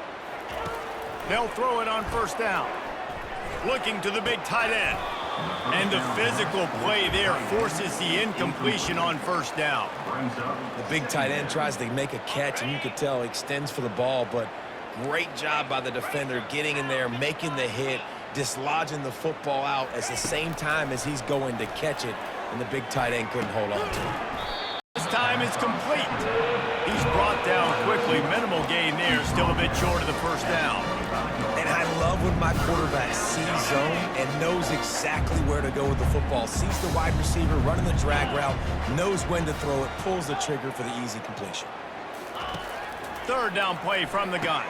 They'll throw it on first down. Looking to the big tight end. And the physical play there forces the incompletion on first down. The big tight end tries to make a catch, and you could tell he extends for the ball, but great job by the defender getting in there, making the hit, dislodging the football out at the same time as he's going to catch it, and the big tight end couldn't hold on to it. This time is complete. He's brought down quickly. Minimal gain there, still a bit short of the first down. And I love when my quarterback sees zone and knows exactly where to go with the football. Sees the wide receiver running the drag route, knows when to throw it, pulls the trigger for the easy completion. Third down play from the gun.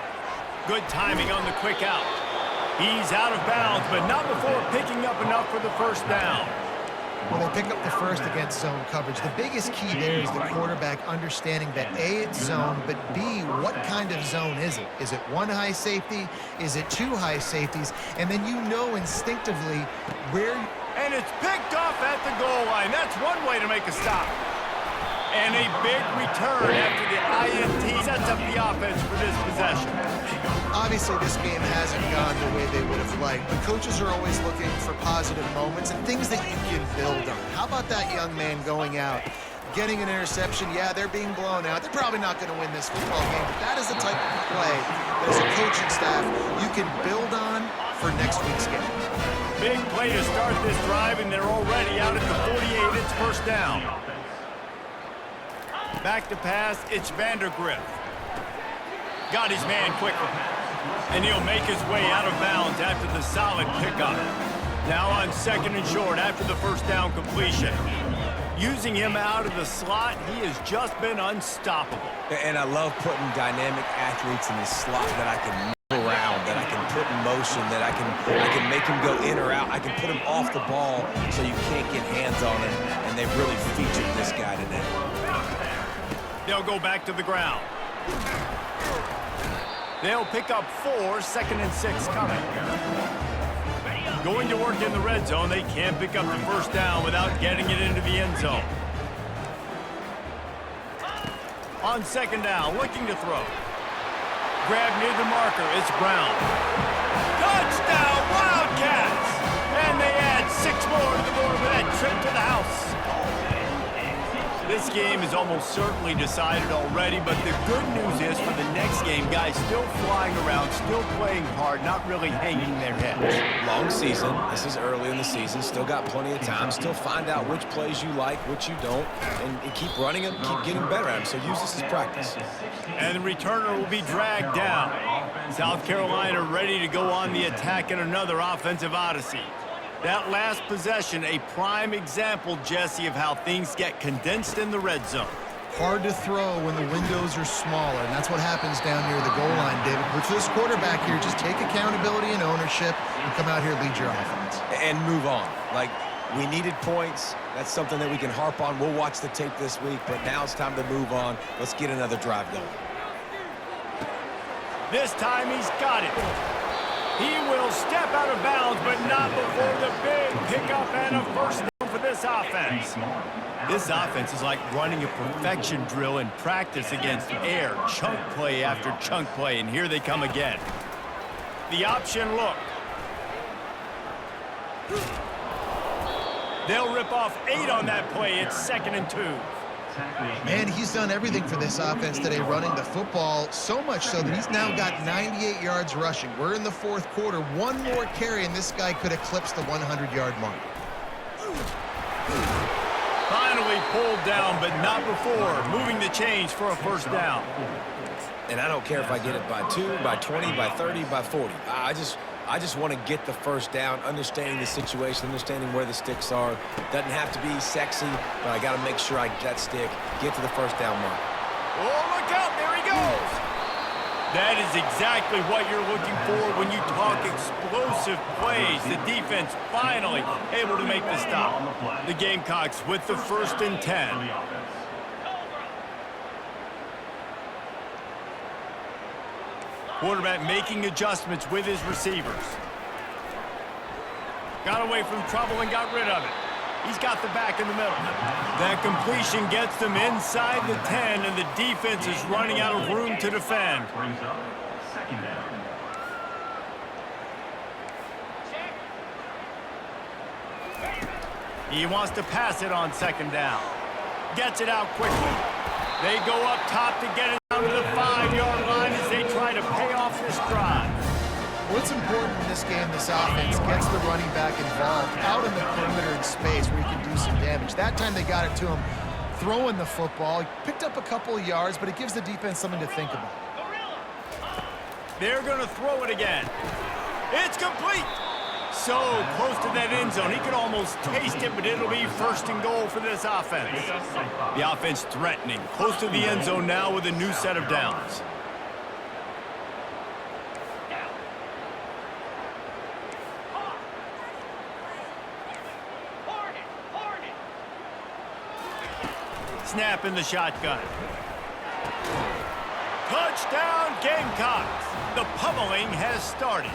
Good timing on the quick out. He's out of bounds, but not before picking up enough for the first down. When they pick up the first against zone coverage, the biggest key there is the quarterback understanding that A, it's zone, but B, what kind of zone is it? Is it one high safety? Is it two high safeties? And then you know instinctively where... And it's picked off at the goal line. That's one way to make a stop. And a big return after the INT sets up the offense for this possession. Obviously, this game hasn't gone the way they would have liked, but coaches are always looking for positive moments and things that you can build on. How about that young man going out, getting an interception? Yeah, they're being blown out. They're probably not going to win this football game, but that is the type of play that as a coaching staff you can build on for next week's game. Big play to start this drive, and they're already out at the 48. It's first down. Back to pass, it's Vandergriff. Got his man quickly. And he'll make his way out of bounds after the solid pickup. Now on second and short after the first down completion. Using him out of the slot, he has just been unstoppable. And I love putting dynamic athletes in the slot that I can move around, that I can put in motion, that I can make him go in or out. I can put him off the ball so you can't get hands on him, and they've really featured this guy today. They'll go back to the ground. They'll pick up 4, second and 6 coming. Going to work in the red zone. They can't pick up the first down without getting it into the end zone. On second down, looking to throw. Grab near the marker, it's Brown. Touchdown, Wildcats! And they add 6 more to the board with that trip to the house. This game is almost certainly decided already, but the good news is for the next game, guys still flying around, still playing hard, not really hanging their heads. Long season. This is early in the season. Still got plenty of time. Still find out which plays you like, which you don't, and keep running them, keep getting better at them. So use this as practice. And the returner will be dragged down. South Carolina ready to go on the attack in another offensive odyssey. That last possession, a prime example, Jesse, of how things get condensed in the red zone. Hard to throw when the windows are smaller, and that's what happens down near the goal line, David. But for this quarterback here, just take accountability and ownership and come out here and lead your offense. And move on. Like, we needed points. That's something that we can harp on. We'll watch the tape this week, but now it's time to move on. Let's get another drive going. This time he's got it. He will step out of bounds, but not before the big pickup and a first down for this offense. This offense is like running a perfection drill in practice against air, chunk play after chunk play, and here they come again. The option look. They'll rip off 8 on that play. It's 2nd and 2. Man, he's done everything for this offense today, running the football, so much so that he's now got 98 yards rushing. We're in the fourth quarter. One more carry, and this guy could eclipse the 100-yard mark. Finally pulled down, but not before. Moving the chains for a first down. And I don't care if I get it by 2, by 20, by 30, by 40. I just want to get the first down, understanding the situation, understanding where the sticks are. Doesn't have to be sexy, but I got to make sure I get that stick, get to the first down mark. Oh, look out, there he goes. That is exactly what you're looking for when you talk explosive plays. The defense finally able to make the stop. The Gamecocks with the 1st and 10. Quarterback making adjustments with his receivers. Got away from trouble and got rid of it. He's got the back in the middle. That completion gets them inside the 10, and the defense is running out of room to defend. Second down. He wants to pass it on second down. Gets it out quickly. They go up top to get it down to the 5-yard line as they try to pay off this drive. What's important in this game, this offense gets the running back involved out in the perimeter in space where he can do some damage. That time they got it to him throwing the football. He picked up a couple of yards, but it gives the defense something to think about. They're going to throw it again. It's complete. So close to that end zone. He could almost taste it, but it'll be first and goal for this offense. The offense threatening. Close to the end zone now with a new set of downs. Snap in the shotgun. Touchdown, Gamecocks. The pummeling has started.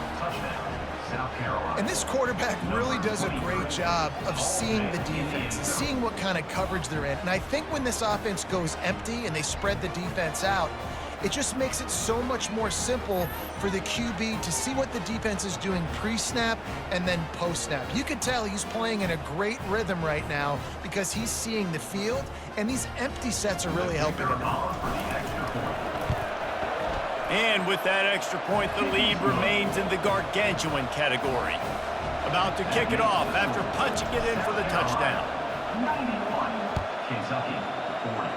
And this quarterback really does a great job of seeing the defense, seeing what kind of coverage they're in. And I think when this offense goes empty and they spread the defense out, it just makes it so much more simple for the QB to see what the defense is doing pre-snap and then post-snap. You could tell he's playing in a great rhythm right now because he's seeing the field, and these empty sets are really helping him out. And with that extra point, the lead remains in the gargantuan category. About to kick it off after punching it in for the touchdown. 91, Kentucky, 40.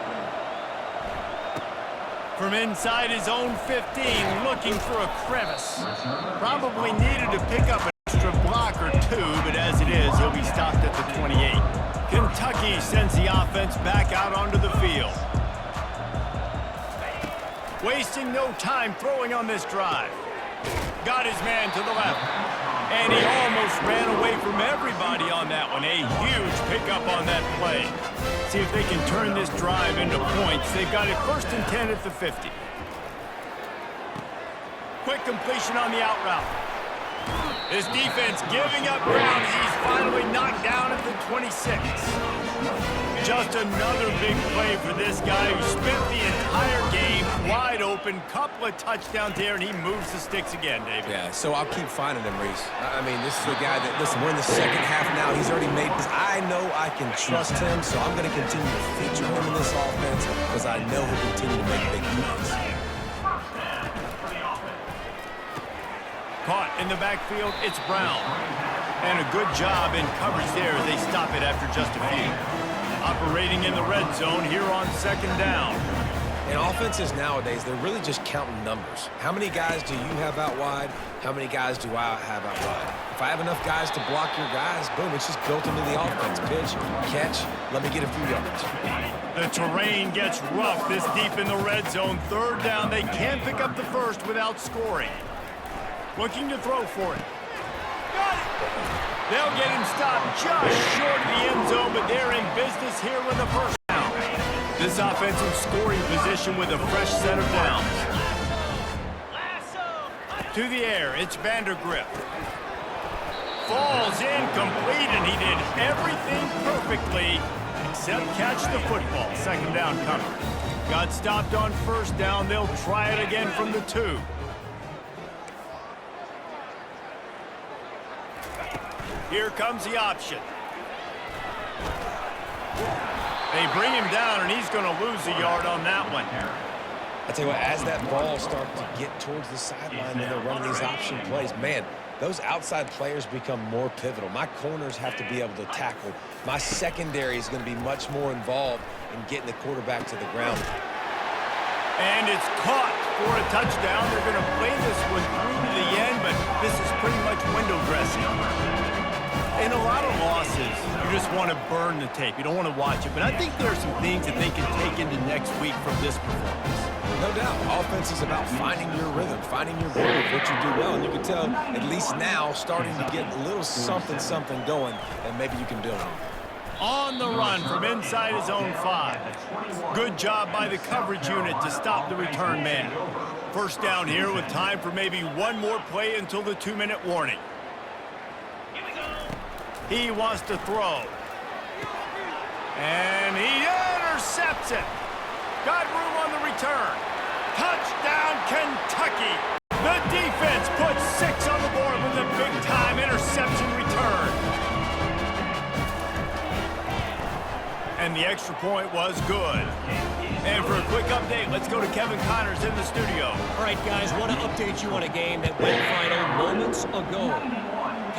From inside his own 15, looking for a crevice. Probably needed to pick up an extra block or two, but as it is, he'll be stopped at the 28. Kentucky sends the offense back out onto the field. Wasting no time throwing on this drive. Got his man to the left. And he almost ran away from everybody on that one. A huge pickup on that play. See if they can turn this drive into points. They've got it first and 10 at the 50. Quick completion on the out route. His defense giving up ground. He's finally knocked down at the 26. Just another big play for this guy who spent the entire game wide open. Couple of touchdowns there, and he moves the sticks again, David. Yeah, so I'll keep finding him, Reese. I mean, this is the guy that, listen, we're in the second half now. He's already made this. I know I can trust him, so I'm going to continue to feature him in this offense because I know he'll continue to make big plays. Caught in the backfield, it's Brown. And a good job in coverage there as they stop it after just a few. Operating in the red zone here on second down. In offenses nowadays, they're really just counting numbers. How many guys do you have out wide? How many guys do I have out wide? If I have enough guys to block your guys, boom, it's just built into the offense. Pitch, catch, let me get a few yards. The terrain gets rough this deep in the red zone. Third down, they can't pick up the first without scoring. Looking to throw for it. Got it! They'll get him stopped just short of the end zone, but they're in business here with a first down. This offensive scoring position with a fresh set of downs. To the air, it's Vandergrift. Falls incomplete, and he did everything perfectly except catch the football. Second down coming. Got stopped on first down. They'll try it again from the 2. Here comes the option. They bring him down, and he's going to lose a yard on that one. I tell you what, as that ball starts to get towards the sideline and they're running these option plays, man, those outside players become more pivotal. My corners have to be able to tackle. My secondary is going to be much more involved in getting the quarterback to the ground. And it's caught for a touchdown. They're going to play this one through to the end, but this is pretty much window dressing. In a lot of losses, you just want to burn the tape. You don't want to watch it. But I think there are some things that they can take into next week from this performance. No doubt. Offense is about finding your rhythm, finding your groove, what you do well. And you can tell, at least now, starting to get a little something going, and maybe you can build on it. On the run from inside his own 5. Good job by the coverage unit to stop the return man. First down here with time for maybe one more play until the 2-minute warning. He wants to throw. And he intercepts it. Got room on the return. Touchdown, Kentucky. The defense puts 6 on the board with a big-time interception return. And the extra point was good. And for a quick update, let's go to Kevin Connors in the studio. All right, guys, want to update you on a game that went final moments ago.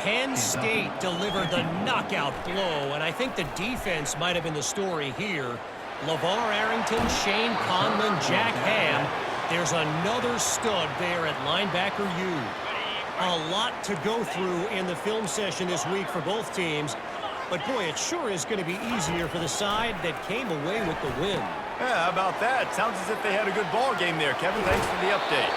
Penn State delivered the knockout blow, and I think the defense might have been the story here. LeVar Arrington, Shane Conlon, Jack Ham. There's another stud there at linebacker U. A lot to go through in the film session this week for both teams. But, boy, it sure is going to be easier for the side that came away with the win. Yeah, how about that? Sounds as if they had a good ball game there, Kevin. Thanks for the update.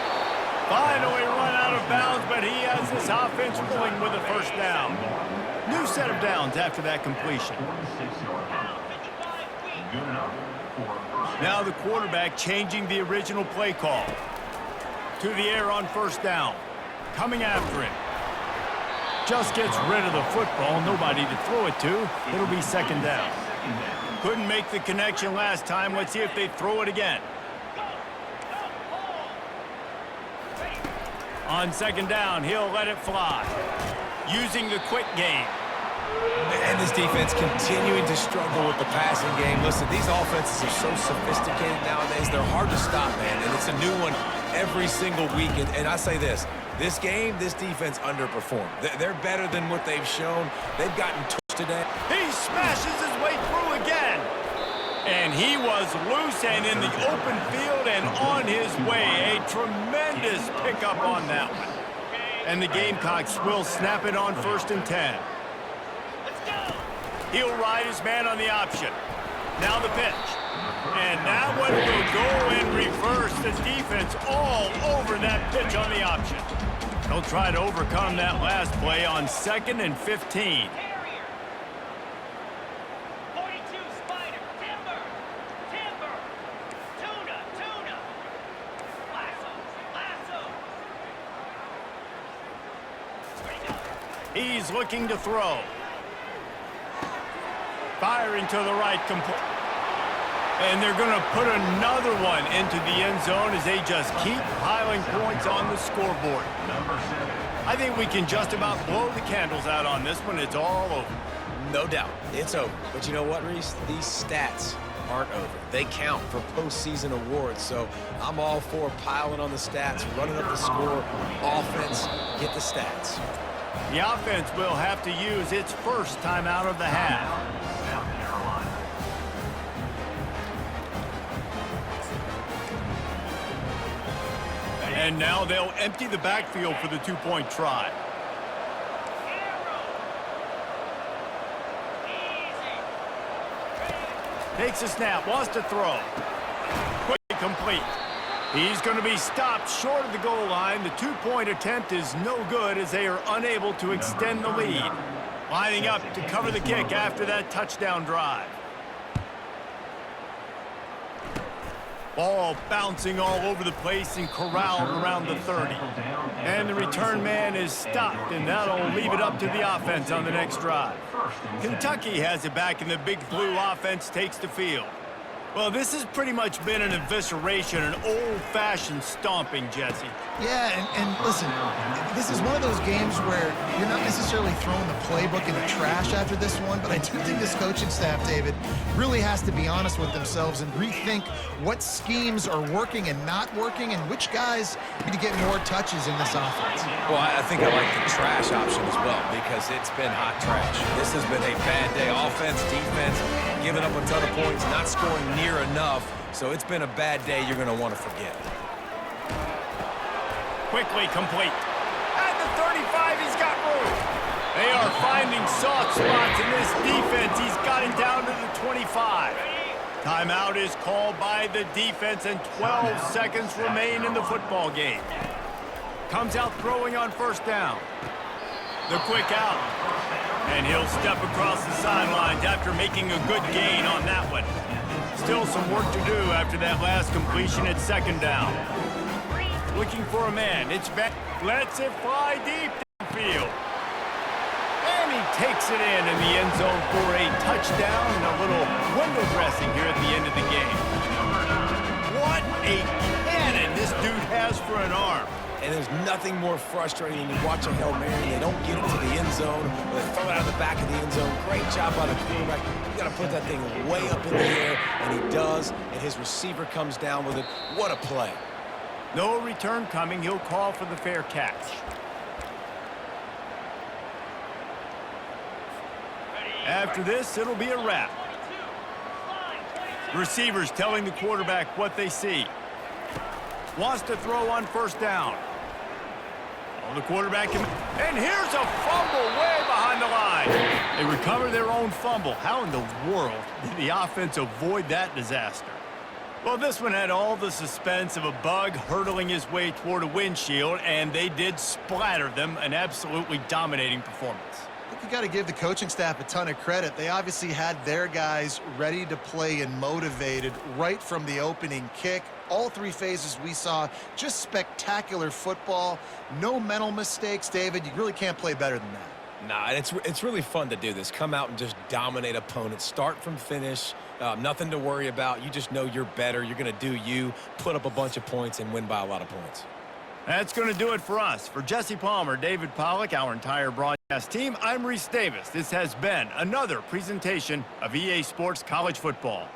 Finally run out of bounds, but he has this offense rolling with a first down. New set of downs after that completion. Now the quarterback changing the original play call. To the air on first down. Coming after him. Just gets rid of the football. Nobody to throw it to. It'll be second down. Couldn't make the connection last time. Let's see if they throw it again. On second down, he'll let it fly. Using the quick game. And this defense continuing to struggle with the passing game. Listen, these offenses are so sophisticated nowadays. They're hard to stop, man. And it's a new one every single week. And I say this game, this defense underperformed. They're better than what they've shown. They've gotten touched today. He smashes his way through again. And he was loose and in the open field and on his way. A tremendous pickup on that one. And the Gamecocks will snap it on 1st and 10. He'll ride his man on the option. Now the pitch. And that one will go in reverse. The defense all over that pitch on the option. They'll try to overcome that last play on 2nd and 15. He's looking to throw. Firing to the right. And they're going to put another one into the end zone as they just keep piling points on the scoreboard. I think we can just about blow the candles out on this one. It's all over. No doubt. It's over. But you know what, Reese? These stats aren't over. They count for postseason awards. So I'm all for piling on the stats, running up the score. Offense, get the stats. The offense will have to use its first timeout of the half. And now they'll empty the backfield for the two-point try. Takes a snap, wants to throw. Quick complete. He's going to be stopped short of the goal line. The two-point attempt is no good as they are unable to extend the lead. Lining up to cover the kick after that touchdown drive. Ball bouncing all over the place and corralled around the 30. And the return man is stopped, and that'll leave it up to the offense on the next drive. Kentucky has it back, and the Big Blue offense takes the field. Well, this has pretty much been an evisceration, an old-fashioned stomping, Jesse. Yeah, and listen, this is one of those games where you're not necessarily throwing the playbook in the trash after this one, but I do think this coaching staff, David, really has to be honest with themselves and rethink what schemes are working and not working and which guys need to get more touches in this offense. Well, I think I like the trash option as well because it's been hot trash. This has been a bad day. Offense, defense, giving up a ton of points, not scoring near enough. So it's been a bad day you're going to want to forget. Quickly complete. At the 35, he's got room. They are finding soft spots in this defense. He's got it down to the 25. Timeout is called by the defense, and 12 seconds remain in the football game. Comes out throwing on first down. The quick out. And he'll step across the sidelines after making a good gain on that one. Still some work to do after that last completion at second down. Looking for a man. It's back. Lets it fly deep downfield. And he takes it in the end zone for a touchdown and a little window dressing here at the end of the game. What a cannon this dude has for an arm. And there's nothing more frustrating than you watch a Hail Mary and they don't get it to the end zone, or they throw it out of the back of the end zone. Great job by the quarterback. You got to put that thing way up in the air, and he does, and his receiver comes down with it. What a play. No return coming. He'll call for the fair catch. After this, it'll be a wrap. Receivers telling the quarterback what they see. Wants to throw on first down. Oh, the quarterback can... And here's a fumble way behind the line. They recover their own fumble. How in the world did the offense avoid that disaster? Well, this one had all the suspense of a bug hurtling his way toward a windshield, and they did splatter them. An absolutely dominating performance. I think you got to give the coaching staff a ton of credit. They obviously had their guys ready to play and motivated right from the opening kick. All three phases we saw, just spectacular football. No mental mistakes, David. You really can't play better than that. Nah, it's really fun to do this. Come out and just dominate opponents. Start from finish. Nothing to worry about. You just know you're better. You're going to do you, put up a bunch of points, and win by a lot of points. That's going to do it for us. For Jesse Palmer, David Pollack, our entire broadcast team, I'm Reese Davis. This has been another presentation of EA Sports College Football.